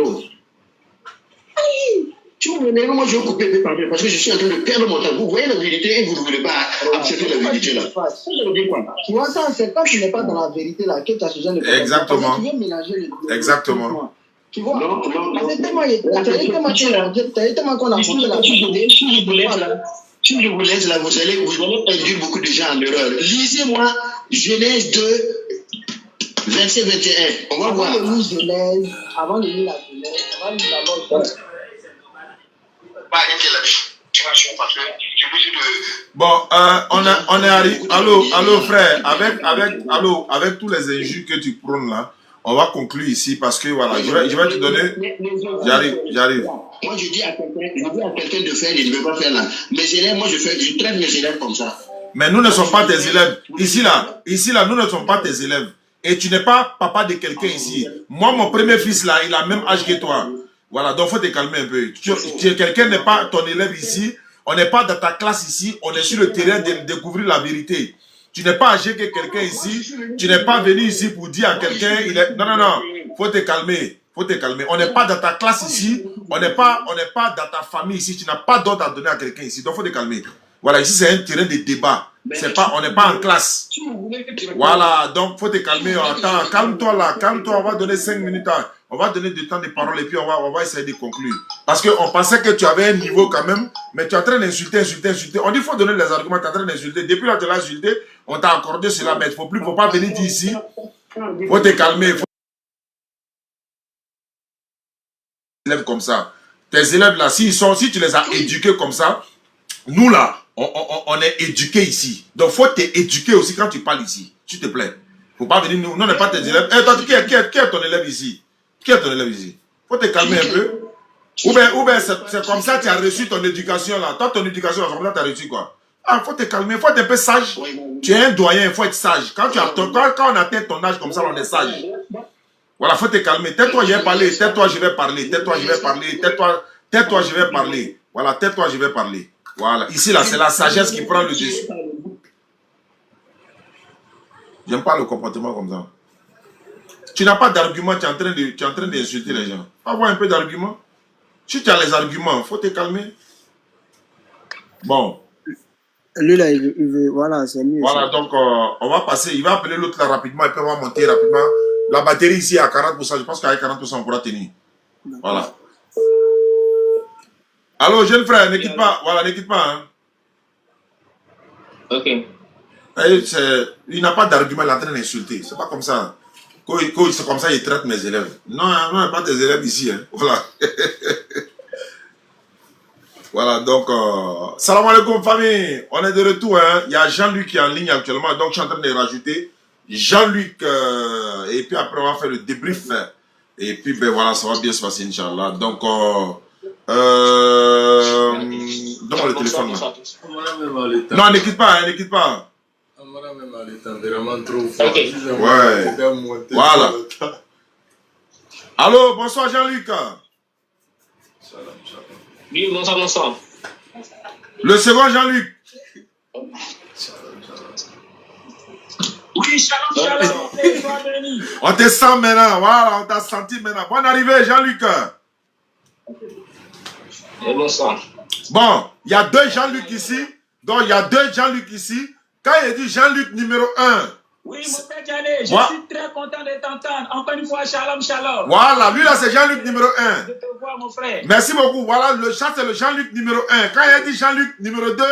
Tu vois, moi je vais couper parce que je suis en train de perdre mon temps. Vous voyez la vérité et vous ne voulez pas accepter la vérité là. Tu vois ça, c'est quand tu n'es pas dans la vérité là que tu as ce genre de problème. Exactement. Tu veux mélanger les deux. Exactement. Tu vois? Non. C'est tellement qu'on a apporté la vérité. Si je vous laisse là, vous allez induire beaucoup de gens en erreur. Lisez-moi Genèse 2, verset 21. On va voir. Avant de lire la Genèse, on va lire d'abord. motivation parce que j'ai besoin de... Bon, on est arrivé. Allô, frère, avec tous les injures que tu prônes là, on va conclure ici parce que voilà, je vais te donner. J'arrive. Moi, je dis à quelqu'un de faire, il ne veut pas faire là. Mes élèves, moi, je traite mes élèves comme ça. Mais nous ne sommes pas tes élèves. Ici là, nous ne sommes pas tes élèves. Et tu n'es pas papa de quelqu'un ici. Moi, mon premier fils là, il a le même âge que toi. Voilà, donc faut te calmer un peu. Quelqu'un n'est pas ton élève ici. On n'est pas dans ta classe ici. On est sur le terrain de découvrir la vérité. Tu n'es pas âgé que quelqu'un ici. Tu n'es pas venu ici pour dire à quelqu'un... Non. Faut te calmer. Faut te calmer. On n'est pas dans ta classe ici. On n'est pas dans ta famille ici. Tu n'as pas d'ordre à donner à quelqu'un ici. Donc faut te calmer. Voilà, ici c'est un terrain de débat. On n'est pas en classe. Voilà, donc faut te calmer. Attends, calme-toi là, calme-toi. On va donner 5 minutes. On va donner du temps de parole et puis on va essayer de conclure. Parce qu'on pensait que tu avais un niveau quand même, mais tu es en train d'insulter. On dit qu'il faut donner les arguments, tu es en train d'insulter. Depuis là, tu l'as insulté, on t'a accordé cela, mais il ne faut pas venir dire ici. Il faut te calmer. Élèves comme ça. Tes élèves là, si tu les as éduqués comme ça, nous là, on est éduqués ici. Donc, il faut t'éduquer aussi quand tu parles ici. S'il te plaît. Il ne faut pas venir, nous, on n'est pas tes élèves. Eh, toi, qui est ton élève ici? Qui est ton élève ici? Il faut te calmer un peu. Ou bien c'est comme ça que tu as reçu ton éducation là. Toi, ton éducation, c'est comme ça que tu as reçu quoi? Ah, il faut te calmer, il faut être un peu sage. Tu es un doyen, il faut être sage. Quand on atteint ton âge comme ça, on est sage. Voilà, il faut te calmer. Tais-toi, je vais parler. Tais-toi, je vais parler. Tais-toi, je vais parler. Tais-toi, je vais parler. Voilà, tais-toi, je vais parler. Voilà, ici là, c'est la sagesse qui prend le dessus. J'aime pas le comportement comme ça. Tu n'as pas d'argument, tu es en train d'insulter les gens. Avoir un peu d'argument. Si tu as les arguments, il faut te calmer. Bon. Lui là, il veut voilà, c'est mieux. Voilà, donc on va passer. Il va appeler l'autre là rapidement et puis on va monter rapidement. La batterie ici est à 40%. Je pense qu'avec 40%, on pourra tenir. Voilà. Allô, jeune frère, ne quitte pas. Voilà, ne quitte pas. Hein. Ok. Il n'a pas d'argument, il est en train d'insulter. C'est pas comme ça. Quand c'est comme ça, il traite mes élèves. Non, non, pas tes élèves ici. Hein. Voilà. Voilà, donc, salam alaikum famille. On est de retour. Hein. Il y a Jean-Luc qui est en ligne actuellement. Donc, je suis en train de rajouter Jean-Luc. Et puis après, on va faire le débrief. Et puis, ben voilà, ça va bien se passer, Inch'Allah. Donc, donne-moi le téléphone là. Non, ne quitte pas, ne quitte pas. Ok. Ouais. Voilà. Allô, bonsoir Jean-Luc. Oui, bonsoir. Le second Jean-Luc. Oui, shalom. On te sent maintenant, voilà, on t'a senti maintenant. Bonne arrivée Jean-Luc. Et bonsoir. Bon, il y a deux Jean-Luc ici. Donc, il y a deux Jean-Luc ici. Quand il dit Jean-Luc numéro 1. Oui, mon père Djalé, je suis très content de t'entendre. Encore une fois, shalom. Voilà, lui là, c'est Jean-Luc numéro 1. De te voir, mon frère. Merci beaucoup. Voilà, le chat, c'est le Jean-Luc numéro 1. Quand il dit Jean-Luc numéro 2,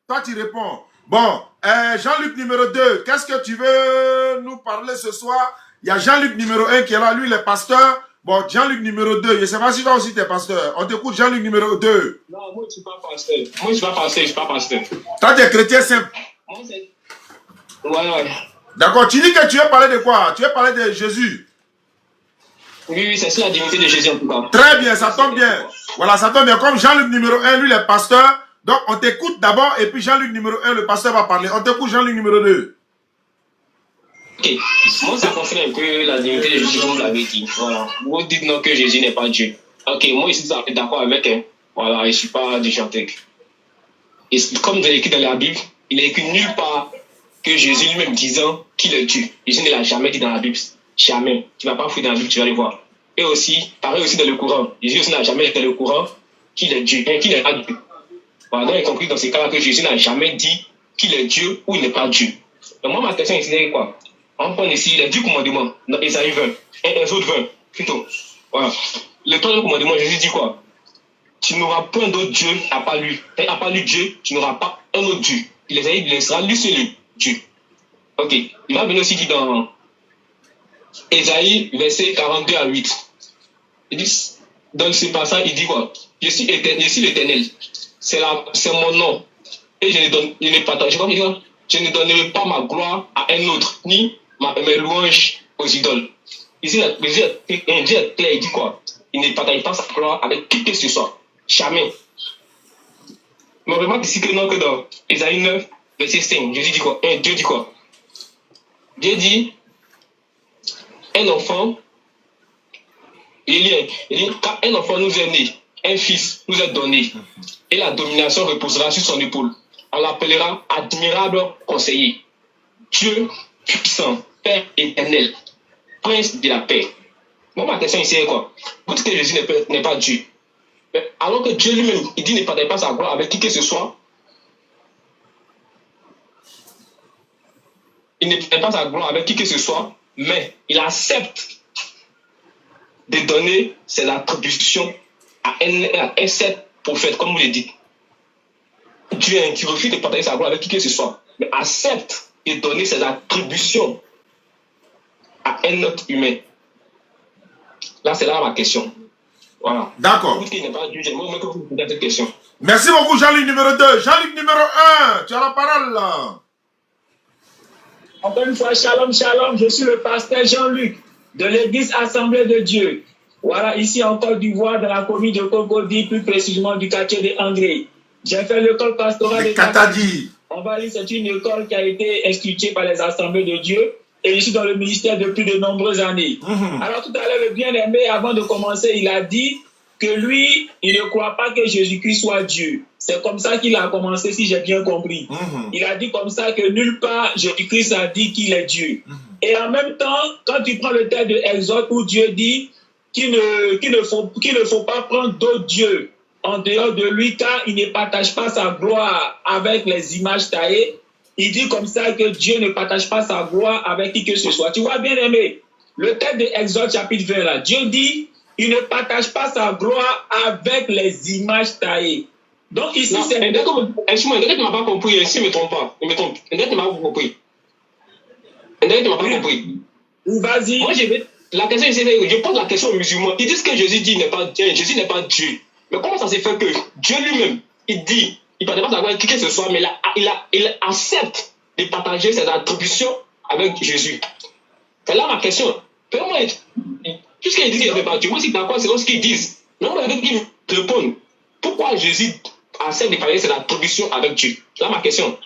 toi, tu réponds. Bon, Jean-Luc numéro 2, qu'est-ce que tu veux nous parler ce soir? Il y a Jean-Luc numéro 1 qui est là, lui, il est pasteur. Bon, Jean-Luc numéro 2, je ne sais pas si toi aussi tu es pasteur. On t'écoute Jean-Luc numéro 2. Non, moi, je ne suis pas pasteur. Moi, je ne suis pas pasteur. Toi, tu es chrétien simple. Moi, c'est... Ouais. D'accord, tu dis que tu veux parler de quoi? Tu veux parler de Jésus? Oui, c'est sur la divinité de Jésus en tout cas. Très bien, ça tombe bien. Voilà, ça tombe bien. Comme Jean-Luc numéro 1, lui, il est pasteur. Donc, on t'écoute d'abord et puis Jean-Luc numéro 1, le pasteur va parler. On t'écoute Jean-Luc numéro 2. Ok. Moi, ça concerne un peu la divinité de Jésus, comme vous l'avez dit. Voilà. Vous dites non que Jésus n'est pas Dieu. Ok, moi, je suis d'accord avec. Voilà, je ne suis pas du chantek. Et comme vous avez écrit dans la Bible, il est écrit nulle part que Jésus lui-même disant qu'il est Dieu. Jésus ne l'a jamais dit dans la Bible. Jamais. Tu ne vas pas fouiller dans la Bible, tu vas le voir. Et aussi, pareil aussi dans le Coran. Jésus aussi n'a jamais dit dans le Coran qu'il est Dieu, qu'il n'est pas Dieu. Voilà, donc il est compris dans ces cas-là que Jésus n'a jamais dit qu'il est Dieu ou il n'est pas Dieu. Donc moi, ma question ici, c'est quoi? On prend ici les 10 commandements dans Ésaïe 20, et Exode 20, plutôt. Voilà. Le troisième commandement, Jésus dit quoi? Tu n'auras point d'autre Dieu à part lui. Et à part lui, Dieu, tu n'auras pas un autre Dieu. Il sera lui seul Dieu. Ok. Il va venir aussi dire dans Ésaïe, verset 42 à 8. Il dit, dans ce passage, il dit quoi? Je suis l'Éternel. c'est mon nom. Et je ne donnerai pas ma gloire à un autre, ni mes louanges aux idoles. Ici, Dieu est clair, il dit quoi? Il ne partage pas sa gloire avec qui que ce soit. Jamais. Mais on remarque ici que non, que dans Ésaïe 9, verset 5, Dieu dit quoi? Dieu dit quoi? Dieu dit, un enfant, il dit, quand un enfant nous est né, un fils nous est donné, et la domination reposera sur son épaule. On l'appellera admirable conseiller, Dieu puissant, Père éternel, Prince de la paix. Moi, ma question ici est quoi? Vous dites que Jésus n'est pas Dieu. Mais alors que Dieu lui-même, il dit ne partage pas sa gloire avec qui que ce soit. Il ne partage pas sa gloire avec qui que ce soit, mais il accepte de donner ses attributions à un seul prophète, comme vous le dites. Dieu qui refuse de partager sa gloire avec qui que ce soit, mais accepte de donner ses attributions à un autre humain. Là, c'est là ma question. Voilà. D'accord. Merci beaucoup, Jean-Luc numéro 2. Jean-Luc numéro 1, tu as la parole là. Encore une fois, shalom, shalom. Je suis le pasteur Jean-Luc de l'église Assemblée de Dieu. Voilà, ici en Côte d'Ivoire, dans la commune de Cocody, plus précisément du quartier de André. J'ai fait l'école pastorale de Katadi. On va dire c'est une école qui a été instituée par les Assemblées de Dieu. Et je suis dans le ministère depuis de nombreuses années. Alors tout à l'heure, le bien-aimé, avant de commencer, il a dit que lui, il ne croit pas que Jésus-Christ soit Dieu. C'est comme ça qu'il a commencé, si j'ai bien compris. Il a dit comme ça que nulle part Jésus-Christ a dit qu'il est Dieu. Et en même temps, quand tu prends le texte de Exode où Dieu dit qu'il ne faut pas prendre d'autres dieux en dehors de lui, car il ne partage pas sa gloire avec les images taillées. Il dit comme ça que Dieu ne partage pas sa gloire avec qui que ce soit. Tu vois, bien aimé, le texte de Exode chapitre 20 là, Dieu dit, il ne partage pas sa gloire avec les images taillées. Donc ici, c'est... Excuse-moi, tu ne m'as pas compris, si je ne me trompe pas. Tu ne m'as pas compris. Tu ne m'as pas compris. Vas-y. Moi, la question ici, je pose la question aux musulmans. Ils disent que Jésus dit n'est pas Dieu, Jésus n'est pas Dieu. Mais comment ça s'est fait que Dieu lui-même, il dit, il ne partage pas sa gloire avec qui que ce soit, mais il accepte de partager ses attributions avec Jésus. C'est là ma question. Puisqu'il dit qu'il ne fait pas Dieu, moi, si d'accord, c'est ce qu'ils disent. Non, mais ils répondent. Pourquoi Jésus accepte de partager ses attributions avec Dieu? C'est là ma question.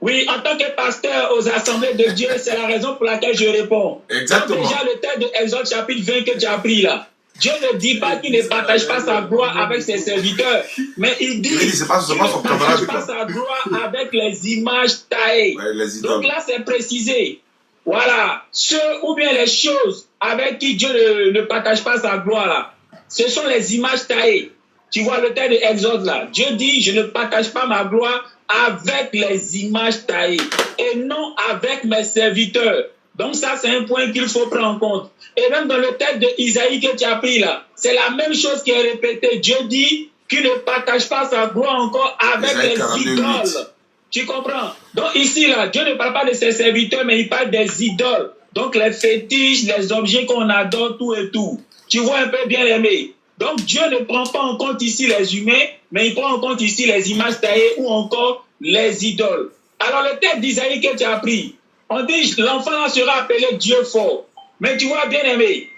Oui, en tant que pasteur aux assemblées de Dieu, c'est la raison pour laquelle je réponds. Exactement. Donc déjà, le texte de Exode chapitre 20 que tu as pris là, Dieu ne dit pas qu'il ne partage pas sa gloire avec ses serviteurs, mais il dit qu'il ne partage pas sa gloire avec les images taillées. Ouais, donc là, c'est précisé. Voilà, ceux ou bien les choses avec qui Dieu ne partage pas sa gloire là, ce sont les images taillées. Tu vois le texte de Exode là, Dieu dit, je ne partage pas ma gloire avec les images taillées et non avec mes serviteurs. Donc ça, c'est un point qu'il faut prendre en compte. Et même dans le texte de Isaïe que tu as pris là, c'est la même chose qui est répétée. Dieu dit qu'il ne partage pas sa gloire encore avec les idoles. Tu comprends? Donc ici là, Dieu ne parle pas de ses serviteurs, mais il parle des idoles. Donc les fétiches, les objets qu'on adore, tout et tout. Tu vois un peu, bien aimé. Donc Dieu ne prend pas en compte ici les humains, mais il prend en compte ici les images taillées ou encore les idoles. Alors le texte d'Isaïe que tu as pris, on dit l'enfant sera appelé Dieu fort. Mais tu vois, bien aimé,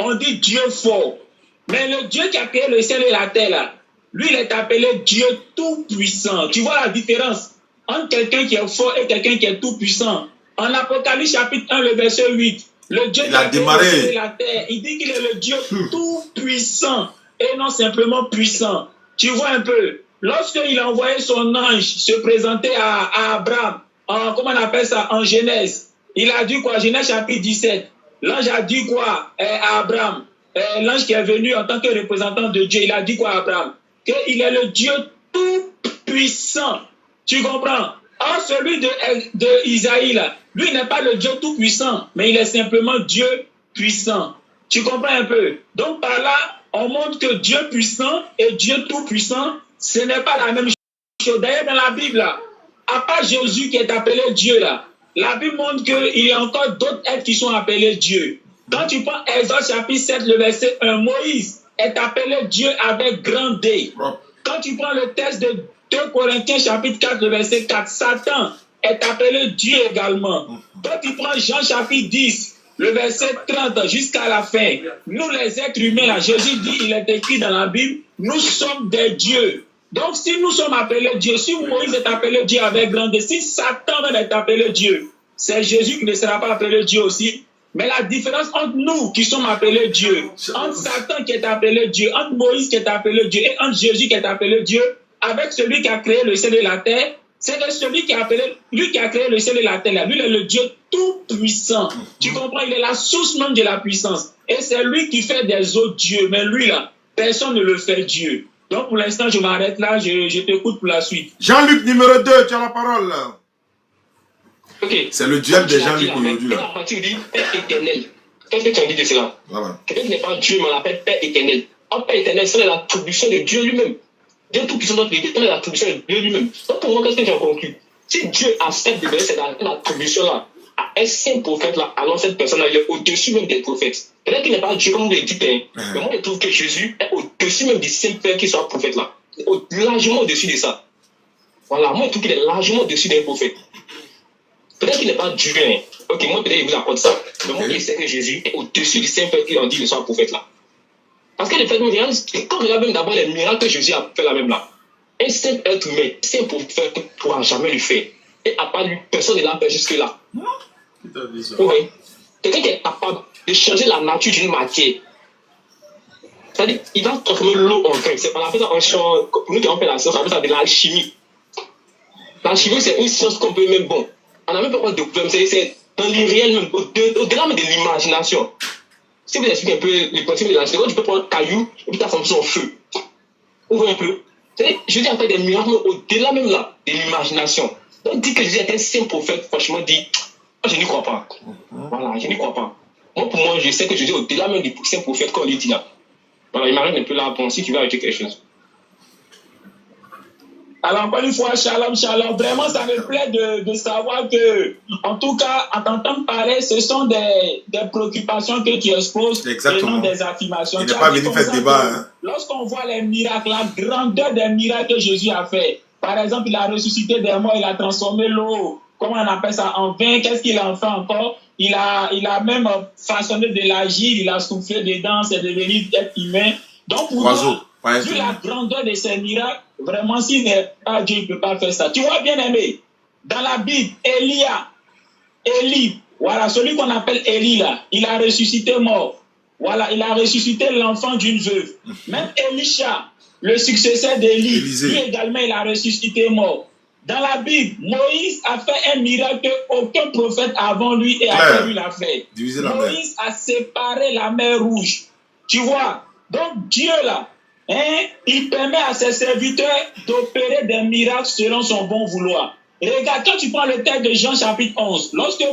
on dit Dieu fort. Mais le Dieu qui a créé le ciel et la terre, là, lui, il est appelé Dieu tout-puissant. Tu vois la différence entre quelqu'un qui est fort et quelqu'un qui est tout-puissant. En Apocalypse chapitre 1, le verset 8, le Dieu qui a créé le ciel et la terre, il dit qu'il est le Dieu tout-puissant et non simplement puissant. Tu vois un peu, lorsqu'il a envoyé son ange se présenter à Abraham, comment on appelle ça, en Genèse, il a dit quoi? Genèse chapitre 17. L'ange a dit quoi à Abraham? L'ange qui est venu en tant que représentant de Dieu, il a dit quoi à Abraham? Qu'il est le Dieu tout-puissant. Tu comprends? Or, celui de Isaïe, là, lui n'est pas le Dieu tout-puissant, mais il est simplement Dieu puissant. Tu comprends un peu? Donc, par là, on montre que Dieu puissant et Dieu tout-puissant, ce n'est pas la même chose. D'ailleurs, dans la Bible, là, à part Jésus qui est appelé Dieu, là, la Bible montre qu'il y a encore d'autres êtres qui sont appelés Dieu. Quand tu prends Exode chapitre 7, le verset 1, Moïse, est appelé Dieu avec grand D. Quand tu prends le texte de 2 Corinthiens chapitre 4, le verset 4, Satan est appelé Dieu également. Quand tu prends Jean chapitre 10, le verset 30 jusqu'à la fin, nous les êtres humains, là, Jésus dit, il est écrit dans la Bible, nous sommes des dieux. Donc si nous sommes appelés Dieu, si Moïse est appelé Dieu avec grand D, si Satan est appelé Dieu, c'est Jésus qui ne sera pas appelé Dieu aussi. Mais la différence entre nous qui sommes appelés Dieu, entre Satan qui est appelé Dieu, entre Moïse qui est appelé Dieu et entre Jésus qui est appelé Dieu, avec celui qui a créé le ciel et la terre, c'est que celui qui a appelé, lui qui a créé le ciel et la terre, là, lui il est le Dieu tout puissant. Tu comprends? Il est la source même de la puissance. Et c'est lui qui fait des autres dieux. Mais lui là, personne ne le fait Dieu. Donc pour l'instant, je m'arrête là, je t'écoute pour la suite. Jean-Luc numéro 2, tu as la parole. Okay. C'est le duel de Jean-Luc aujourd'hui. À partir du Père éternel. Qu'est-ce que tu en dis de cela? Voilà. Quelqu'un qui n'est pas Dieu, mais on l'appelle Père éternel. Un Père éternel, c'est l'attribution de Dieu lui-même. Dieu tout-puissant, notre Dieu, c'est l'attribution de Dieu lui-même. Donc pour moi, qu'est-ce que tu as conclu? Si Dieu accepte de donner cette attribution-là à un saint prophète-là, alors cette personne-là, il est au-dessus même des prophètes. Peut-être qu'il n'est pas Dieu, comme vous le dites, mais moi, je trouve que Jésus est au-dessus même du saint Père qui soit prophète-là. Largement au-dessus de ça. Voilà, moi, je trouve qu'il est largement au-dessus d'un prophète. Peut-être qu'il n'est pas Dieu, hein. Ok, moi peut-être il vous accorde ça. Mais moi je sais que Jésus est au-dessus du Saint-Père qui en dit de son prophète là. Parce que le fait de quand on regarde même d'abord les miracles que Jésus a fait là même là, un saint être humain, saint prophète ne pourra jamais le faire. Et à part lui, personne ne l'a fait jusque là. Oui. Quelqu'un qui est capable de changer la nature d'une matière. C'est-à-dire, il va transformer l'eau en vin. C'est on appelle ça en champ, nous qui avons fait la science, on appelle ça de l'alchimie. L'alchimie, c'est une science qu'on peut même bon. On n'a même pas de problème, c'est dans l'irréel même, au-delà même de l'imagination. Si vous expliquez un peu les principes de l'alchimie, tu peux prendre un caillou et puis transformer ça en feu. Ouvrez un peu. Je dis en fait des miracles au-delà même là de l'imagination. Donc dire que Jésus est un saint prophète, franchement dit, moi je n'y crois pas. Voilà, je n'y crois pas. Moi pour moi, je sais que Jésus est au-delà même du saint prophète qu'on lui dit là. Voilà, il m'arrête un peu là pour si tu veux ajouter quelque chose. Alors, encore une fois, shalom, shalom. Vraiment, ça me plaît de savoir que, en tout cas, en t'entendant parler, ce sont des préoccupations que tu exposes. Exactement. Et non des affirmations. Il n'est pas venu faire débat. Hein. Lorsqu'on voit les miracles, la grandeur des miracles que Jésus a fait, par exemple, il a ressuscité des morts, il a transformé l'eau, comment on appelle ça, en vin. Qu'est-ce qu'il a fait encore? Il a même façonné de l'argile, il a soufflé dedans, c'est devenu être humain. Donc, pour moi, vu la grandeur de ces miracles, vraiment, s'il n'est pas Dieu, il ne peut pas faire ça. Tu vois, bien aimé, dans la Bible, Élie, voilà, celui qu'on appelle Élie là, il a ressuscité mort. Voilà, il a ressuscité l'enfant d'une veuve. Même Élisha, le successeur d'Élie, lui également, il a ressuscité mort. Dans la Bible, Moïse a fait un miracle qu'aucun prophète avant lui et après lui l'a fait. Moïse a séparé la mer Rouge. Tu vois, donc Dieu là, il permet à ses serviteurs d'opérer des miracles selon son bon vouloir. Regarde, quand tu prends le texte de Jean chapitre 11, lorsque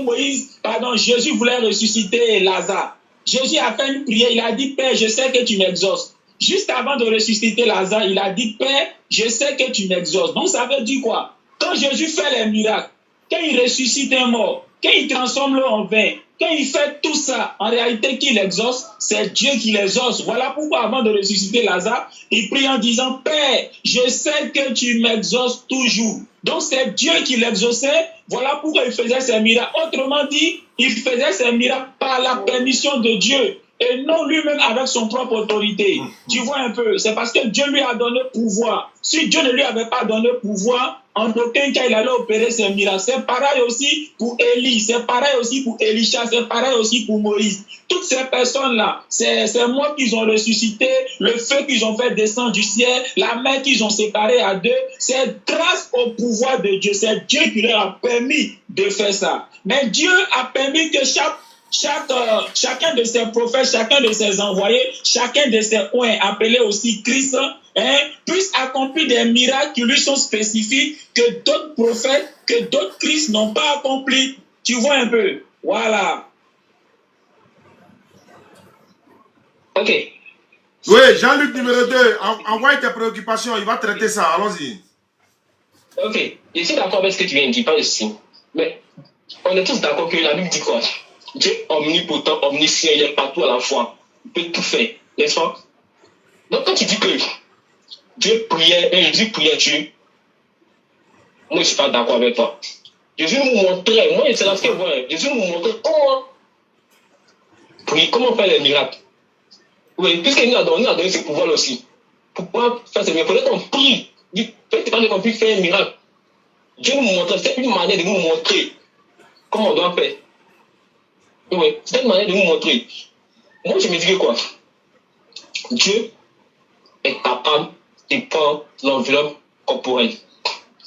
Jésus voulait ressusciter Lazare, Jésus a fait une prière, il a dit, Père, je sais que tu m'exauces. Juste avant de ressusciter Lazare, il a dit, Père, je sais que tu m'exauces. Donc ça veut dire quoi? Quand Jésus fait les miracles, quand il ressuscite un mort, quand il transforme l'eau en vin, quand il fait tout ça, en réalité, qui l'exauce, c'est Dieu qui l'exauce. Voilà pourquoi, avant de ressusciter Lazare, il prie en disant, Père, je sais que tu m'exauces toujours. Donc, c'est Dieu qui l'exauçait. Voilà pourquoi il faisait ses miracles. Autrement dit, il faisait ses miracles par la permission de Dieu et non lui-même avec son propre autorité. Tu vois un peu, c'est parce que Dieu lui a donné pouvoir. Si Dieu ne lui avait pas donné pouvoir, en aucun cas il allait opérer ses miracles. C'est pareil aussi pour Élie, c'est pareil aussi pour Élisha, c'est pareil aussi pour Moïse. Toutes ces personnes-là, c'est moi qu'ils ont ressuscité, le feu qu'ils ont fait descendre du ciel, la mer qu'ils ont séparée à deux, c'est grâce au pouvoir de Dieu. C'est Dieu qui leur a permis de faire ça. Mais Dieu a permis que chacun de ses prophètes, chacun de ses envoyés, chacun de ses oints, appelés aussi Christ, puisse accomplir des miracles qui lui sont spécifiques, que d'autres prophètes, que d'autres Christ n'ont pas accompli. Tu vois un peu? Voilà. Ok. Oui, Jean-Luc numéro 2, envoie tes préoccupations, il va traiter ça, allons-y. Ok, je suis d'accord avec ce que tu viens de dire, pas ici. Mais on est tous d'accord que la Bible dit quoi? Dieu omnipotent, omniscient, il est partout à la fois. Il peut tout faire, n'est-ce pas? Donc quand tu dis que Dieu priait, Jésus priait Dieu, moi je ne suis pas d'accord avec toi. Jésus nous montrait, moi c'est là ce que je vois, Jésus nous montrait comment prier, comment faire les miracles. Oui, puisqu'il nous a donné ce pouvoir aussi. Pour pouvoir faire ces miracles, il faut qu'on prie. Peut-être pas qu'on puisse faire un miracle. Dieu nous montre, c'est une manière de nous montrer comment on doit faire. Oui, c'est une manière de nous montrer. Moi, je me dis que quoi? Dieu est capable de prendre l'enveloppe corporelle.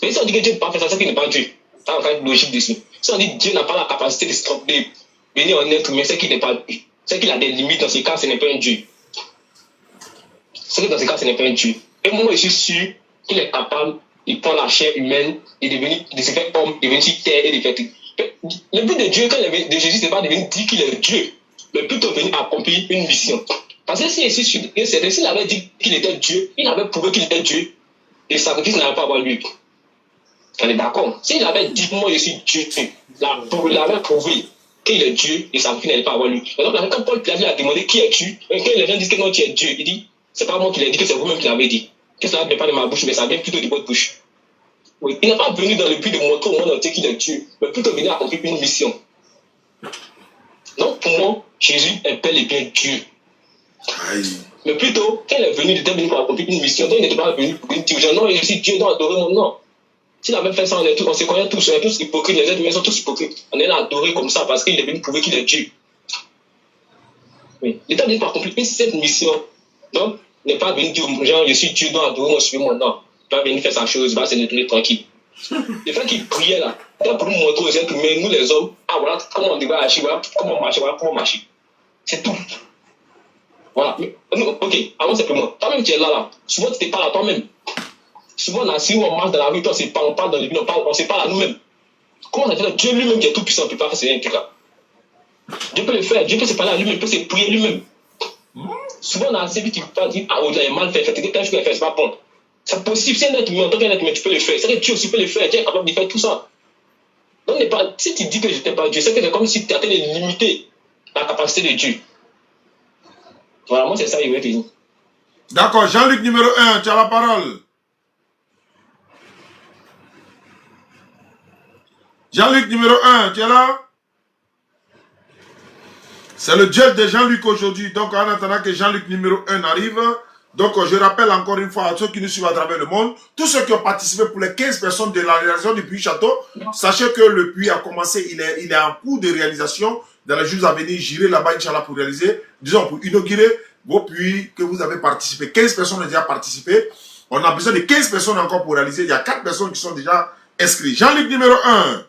Mais si on dit que Dieu ne peut pas faire ça, c'est qu'il n'est pas Dieu. Ça, on fait une logique dessus. Si on dit que Dieu n'a pas la capacité de venir en être humain, c'est qu'il n'est pas Dieu. C'est qu'il a des limites. Dans ces cas, ce n'est pas un Dieu. C'est que dans ces cas, ce n'est pas un Dieu. Et moi, je suis sûr qu'il est capable, il prend la chair humaine et de se faire homme, de venir sur terre et de faire tout. Le but de Dieu, de Jésus, ce n'est pas de venir dire qu'il est Dieu, mais plutôt venir accomplir une mission. Parce que s'il avait dit qu'il était Dieu, il avait prouvé qu'il était Dieu, et le sacrifice n'avait pas à avoir lieu. On est d'accord? S'il avait dit, moi je suis Dieu, il avait prouvé qu'il est Dieu, et le sacrifice n'avait pas à avoir lieu. Donc, quand Paul Pierre a demandé qui es-tu, et quand les gens disent que non, tu es Dieu, il dit, c'est pas moi qui l'ai dit, que c'est vous-même qui l'avez dit. Que cela ne vient pas de ma bouche, mais ça vient plutôt de votre bouche. Oui. Il n'est pas venu dans le but de montrer au monde entier qu'il est Dieu, mais plutôt venir accomplir une mission. Donc pour moi, Jésus est bel et bien Dieu. Aïe. Mais plutôt, quand il est venu, il était venu pour accomplir une mission. Donc il n'était pas venu pour dire aux gens, non, je suis Dieu, donc adorer mon nom. S'il avait fait ça, on se connaît tous, on est tous hypocrites, les êtres humains sont tous hypocrites. On est là à adorer comme ça parce qu'il est venu prouver qu'il est Dieu. Oui. Il était venu pour accomplir cette mission. Donc, il n'est pas venu dire aux gens, je suis Dieu, donc adorer mon suivre mon nom. Il va venir faire sa chose, il va se nettoyer tranquille. Le fait qu'il priait là, c'était pour nous montrer aux êtres humains, nous les hommes, ah voilà comment on devrait agir, voilà comment marcher, voilà comment marcher. C'est tout. Voilà. Ok, avant simplement, toi-même tu es là, souvent tu te parles à toi-même. Souvent là, si on marche dans la rue, on parle dans le but, on se parle à nous-mêmes. Comment ça fait Dieu lui-même qui est tout puissant ne peut pas faire ce truc-là. Dieu peut le faire, Dieu peut se parler à lui-même, il peut se prier lui-même. Souvent dans la vie, tu peux dire, ah, il a mal fait, quelqu'un qui peut le faire, c'est pas bon. C'est possible, c'est un être humain, en tant qu'un être humain, tu peux le faire. C'est que Dieu aussi peut le faire, Dieu est capable de faire tout ça. Donc, si tu dis que je n'étais pas Dieu, c'est que c'est comme si tu étais de limiter la capacité de Dieu. Voilà, moi c'est ça, il veut dire. D'accord, Jean-Luc numéro 1, tu as la parole. Jean-Luc numéro 1, tu es là? C'est le Dieu de Jean-Luc aujourd'hui. Donc, en attendant que Jean-Luc numéro 1 arrive, donc je rappelle encore une fois à ceux qui nous suivent à travers le monde, tous ceux qui ont participé pour les 15 personnes de la réalisation du puits château, sachez que le puits a commencé, il est en cours de réalisation. Dans les jours à venir, j'irai là-bas, Inch'Allah, pour réaliser, disons, pour inaugurer vos puits que vous avez participé. 15 personnes ont déjà participé. On a besoin de 15 personnes encore pour réaliser. Il y a 4 personnes qui sont déjà inscrites. Jean-Luc numéro 1.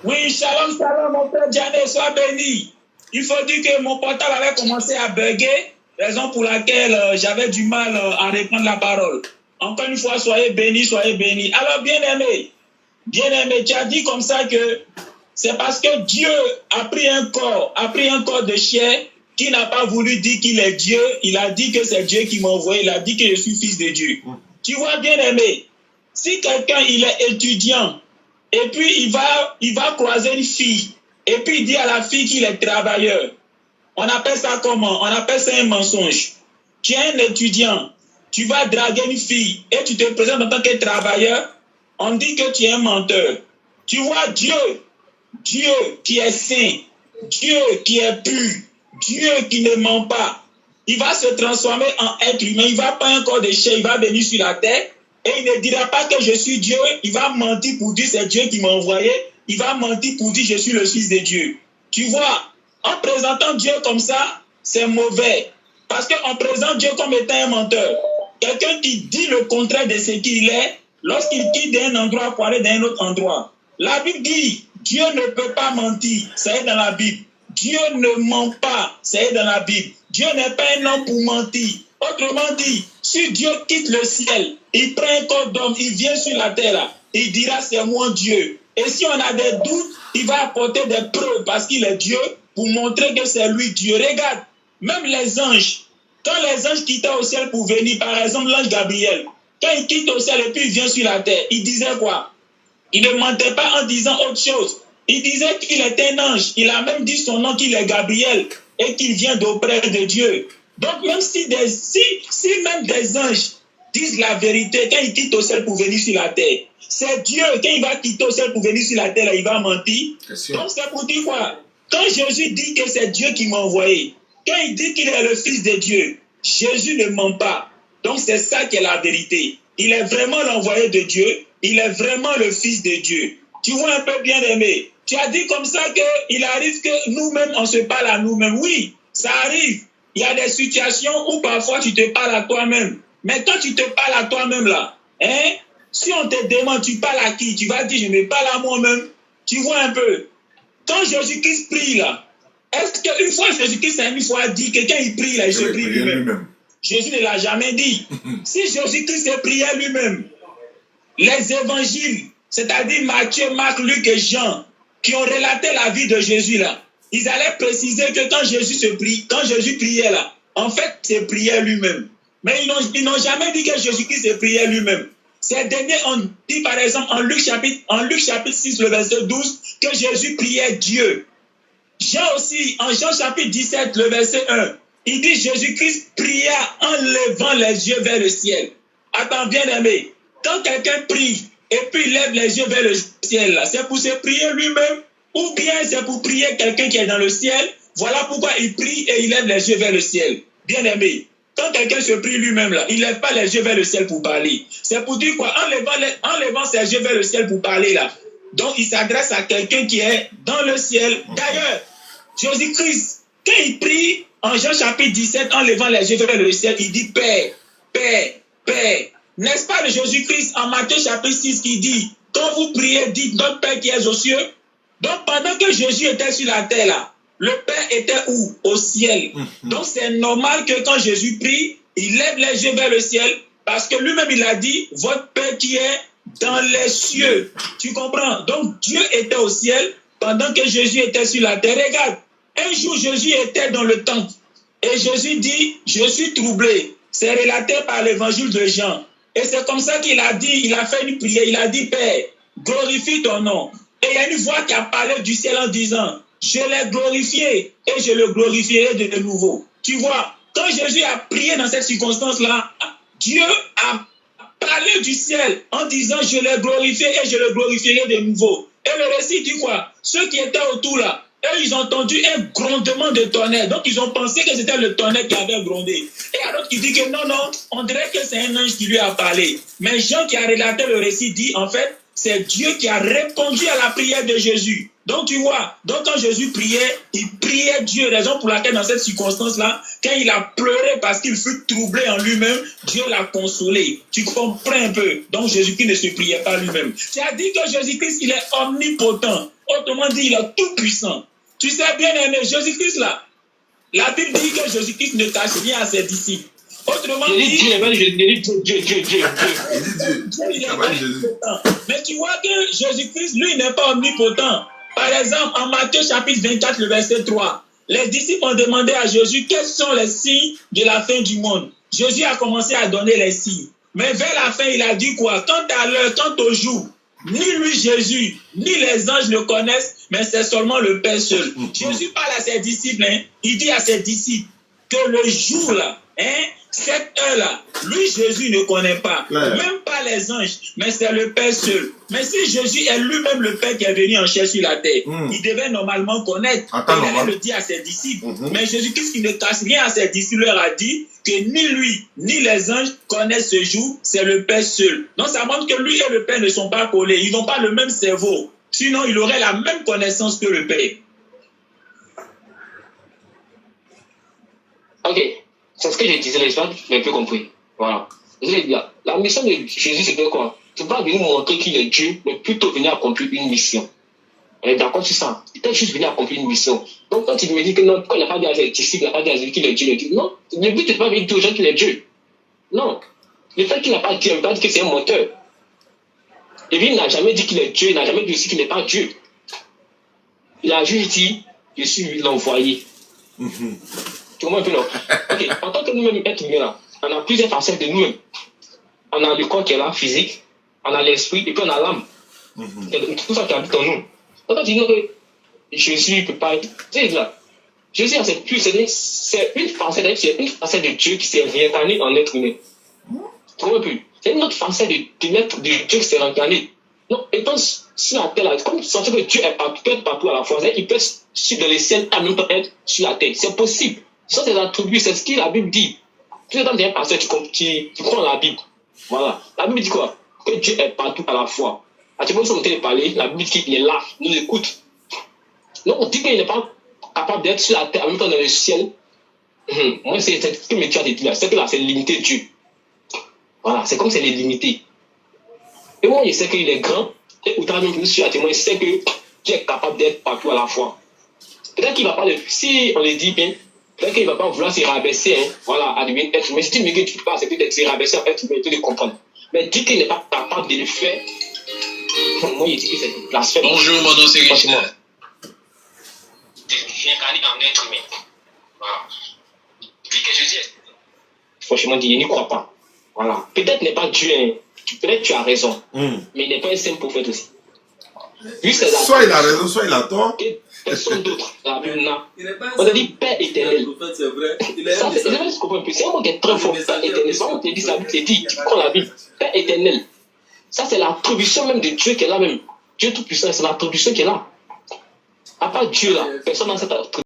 Oui, shalom, shalom, mon frère Diané, sois béni. Il faut dire que mon portable avait commencé à bugger, raison pour laquelle j'avais du mal à reprendre la parole. Encore une fois, soyez bénis, soyez bénis. Alors, bien-aimé, tu as dit comme ça que c'est parce que Dieu a pris un corps de chair qui n'a pas voulu dire qu'il est Dieu. Il a dit que c'est Dieu qui m'a envoyé, il a dit que je suis fils de Dieu. Tu vois, bien-aimé, si quelqu'un, il est étudiant, et puis il va croiser une fille, et puis il dit à la fille qu'il est travailleur. On appelle ça comment? On appelle ça un mensonge. Tu es un étudiant, tu vas draguer une fille, et tu te présentes en tant que travailleur, on dit que tu es un menteur. Tu vois, Dieu qui est saint, Dieu qui est pur, Dieu qui ne ment pas, il va se transformer en être humain, il va pas un corps de chair, il va venir sur la terre, et il ne dira pas que je suis Dieu, il va mentir pour dire c'est Dieu qui m'a envoyé, il va mentir pour dire je suis le fils de Dieu. Tu vois, en présentant Dieu comme ça, c'est mauvais. Parce qu'on présente Dieu comme étant un menteur. Quelqu'un qui dit le contraire de ce qu'il est, lorsqu'il quitte d'un endroit pour aller dans un autre endroit. La Bible dit, Dieu ne peut pas mentir, c'est dans la Bible. Dieu ne ment pas, c'est dans la Bible. Dieu n'est pas un homme pour mentir. Autrement dit, si Dieu quitte le ciel, il prend un corps d'homme, il vient sur la terre, il dira c'est moi Dieu. Et si on a des doutes, il va apporter des preuves parce qu'il est Dieu pour montrer que c'est lui Dieu. Regarde, même les anges, quand les anges quittaient au ciel pour venir, par exemple l'ange Gabriel, quand il quitte au ciel et puis il vient sur la terre, il disait quoi? Il ne mentait pas en disant autre chose. Il disait qu'il est un ange. Il a même dit son nom qu'il est Gabriel et qu'il vient d'auprès de Dieu. Donc, même si même des anges disent la vérité, quand ils quittent au ciel pour venir sur la terre, c'est Dieu, quand il va quitter au ciel pour venir sur la terre, là, il va mentir. Donc, c'est pour dire quoi? Quand Jésus dit que c'est Dieu qui m'a envoyé, quand il dit qu'il est le Fils de Dieu, Jésus ne ment pas. Donc, c'est ça qui est la vérité. Il est vraiment l'envoyé de Dieu. Il est vraiment le Fils de Dieu. Tu vois un peu, bien aimé. Tu as dit comme ça qu'il arrive que nous-mêmes, on se parle à nous-mêmes. Oui, ça arrive. Il y a des situations où parfois tu te parles à toi-même. Mais quand tu te parles à toi-même là, hein, si on te demande tu parles à qui, tu vas dire je me parle à moi-même. Tu vois un peu. Quand Jésus-Christ prie là, est-ce qu'une fois Jésus-Christ a une fois dit que quand il prie là, il se prie lui-même? Jésus ne l'a jamais dit. Si Jésus-Christ se priait lui-même, les évangiles, c'est-à-dire Matthieu, Marc, Luc et Jean, qui ont relaté la vie de Jésus là, ils allaient préciser que quand Jésus priait là, en fait, il se priait lui-même. Mais ils n'ont jamais dit que Jésus-Christ se priait lui-même. Ces derniers ont dit par exemple en Luc chapitre 6, le verset 12, que Jésus priait Dieu. Jean aussi, en Jean chapitre 17, le verset 1, il dit Jésus-Christ pria en levant les yeux vers le ciel. Attends, bien aimé, quand quelqu'un prie et puis il lève les yeux vers le ciel, là, c'est pour se prier lui-même ou bien c'est pour prier quelqu'un qui est dans le ciel. Voilà pourquoi il prie et il lève les yeux vers le ciel. Bien aimé, quand quelqu'un se prie lui-même, là, il ne lève pas les yeux vers le ciel pour parler. C'est pour dire quoi? En levant ses yeux vers le ciel pour parler, là, donc il s'adresse à quelqu'un qui est dans le ciel. D'ailleurs, Jésus-Christ, quand il prie en Jean chapitre 17, en levant les yeux vers le ciel, il dit Père, Père, Père. N'est-ce pas le Jésus-Christ en Matthieu chapitre 6 qui dit, quand vous priez, dites notre Père qui est aux cieux. Donc pendant que Jésus était sur la terre là, le Père était où? Au ciel. Donc c'est normal que quand Jésus prie, il lève les yeux vers le ciel parce que lui-même il a dit, votre Père qui est dans les cieux. Tu comprends? Donc Dieu était au ciel pendant que Jésus était sur la terre. Regarde, un jour Jésus était dans le temple et Jésus dit, je suis troublé. C'est relaté par l'évangile de Jean. Et c'est comme ça qu'il a dit, il a fait une prière, il a dit, Père, glorifie ton nom. Et il y a une voix qui a parlé du ciel en disant, je l'ai glorifié et je le glorifierai de nouveau. Tu vois, quand Jésus a prié dans cette circonstance-là, Dieu a parlé du ciel en disant, je l'ai glorifié et je le glorifierai de nouveau. Et le récit dit quoi? Ceux qui étaient autour là, eux, ils ont entendu un grondement de tonnerre. Donc, ils ont pensé que c'était le tonnerre qui avait grondé. Et alors qu'il dit que non, on dirait que c'est un ange qui lui a parlé. Mais Jean qui a relaté le récit dit, en fait, c'est Dieu qui a répondu à la prière de Jésus. Donc, tu vois, donc quand Jésus priait, il priait Dieu. Raison pour laquelle, dans cette circonstance-là, quand il a pleuré parce qu'il fut troublé en lui-même, Dieu l'a consolé. Tu comprends un peu? Donc, Jésus-Christ ne se priait pas lui-même. Tu as dit que Jésus-Christ, il est omnipotent. Autrement dit, il est tout puissant. Tu sais bien aimé, Jésus-Christ là, la Bible dit que Jésus-Christ ne cache rien à ses disciples. Autrement dit, Dieu. Mais tu vois que Jésus-Christ, lui, n'est pas omnipotent. Par exemple, en Matthieu chapitre 24, le verset 3, les disciples ont demandé à Jésus quels sont les signes de la fin du monde. Jésus a commencé à donner les signes. Mais vers la fin, il a dit quoi? Quant à l'heure, quant au jour, ni lui, Jésus, ni les anges le connaissent, mais c'est seulement le Père seul. Jésus parle à ses disciples, hein, il dit à ses disciples que le jour là, hein, cette heure-là, lui, Jésus ne connaît pas, même pas les anges, mais c'est le Père seul. Mais si Jésus est lui-même le Père qui est venu en chair sur la terre, il devait normalement connaître, il allait le dire à ses disciples. Mais Jésus-Christ qui ne cache rien à ses disciples leur a dit que ni lui, ni les anges connaissent ce jour, c'est le Père seul. Donc ça montre que lui et le Père ne sont pas collés, ils n'ont pas le même cerveau. Sinon, il aurait la même connaissance que le Père. Ok, c'est ce que je disais, j'espère que tu as un peu compris. Voilà. La mission de Jésus, c'était quoi? C'est pas venir montrer qu'il est Dieu, mais plutôt venir accomplir une mission. D'accord, c'est ça. Il était juste venu accomplir une mission. Donc, quand tu me dis que non, quand il n'a pas dit à ses disciples, il n'a pas dit à Jésus qu'il est Dieu, non, le but n'est pas de dire aux gens qu'il est Dieu. Non. Le fait qu'il n'a pas dit, il ne veut pas dire que c'est un moteur. Et puis, il n'a jamais dit qu'il est Dieu, il n'a jamais dit aussi qu'il n'est pas Dieu. Il a juste dit, je suis l'envoyé. Tu vois un peu, non? Ok, en tant que nous-mêmes, être humains là, on a plusieurs facettes de nous-mêmes. On a le corps qui est là, physique, on a l'esprit, et puis on a l'âme. Tout ça qui habite en nous. Donc, quand tu dis que Jésus ne peut pas être. Tu sais, là, Jésus, c'est une facette de Dieu qui s'est réincarné en être humain. C'est une autre facette de Dieu qui s'est réincarné. Donc, étant sur la terre, comme sentir que Dieu peut être partout à la fois, il peut être dans les ciels en même temps être sur la terre. C'est possible. Ça, c'est l'attribut, c'est ce que la Bible dit. Tout le temps, tu es un pasteur, tu crois dans la Bible. Voilà. La Bible dit quoi? Que Dieu est partout à la fois. À chaque fois que nous sommes en train de parler, la Bible dit qu'il est là, nous écoute. Donc, on dit qu'il n'est pas capable d'être sur la terre en même temps dans le ciel. Moi, c'est ce que tu as dit là. C'est que là, c'est limité Dieu. Voilà, c'est comme c'est limité. Et moi, je sais qu'il est grand. Et autant même que sur la témoin, je sais que Dieu est capable d'être partout à la fois. Peut-être qu'il ne va pas si on le dit bien, peut-être qu'il ne va pas vouloir se rabaisser, hein, voilà, à devenir être humain. Si tu me dis que tu ne peux pas accepter d'être se rabaisser à être humain, tu le comprends. Mais dire qu'il n'est pas capable de le faire, moi, je dis que c'est blasphème. Bonjour, mon nom c'est Richard. Réincarné en être humain. Voilà. Puis que je dis, franchement, je n'y crois pas. Voilà. Peut-être n'est pas Dieu, hein. Peut-être tu as raison, mais il n'est pas un simple prophète aussi. Soit il a raison, soit il a tort. Personne d'autre. On a dit Père éternel. C'est un mot qui est très fort. Père éternel. C'est un mot qui dit, ça dit, tu prends la Bible. Père éternel. Ça, c'est l'attribution même de Dieu qui est là même. Dieu tout puissant, c'est l'attribution qui est là. À part Dieu là, personne n'a cette attribution.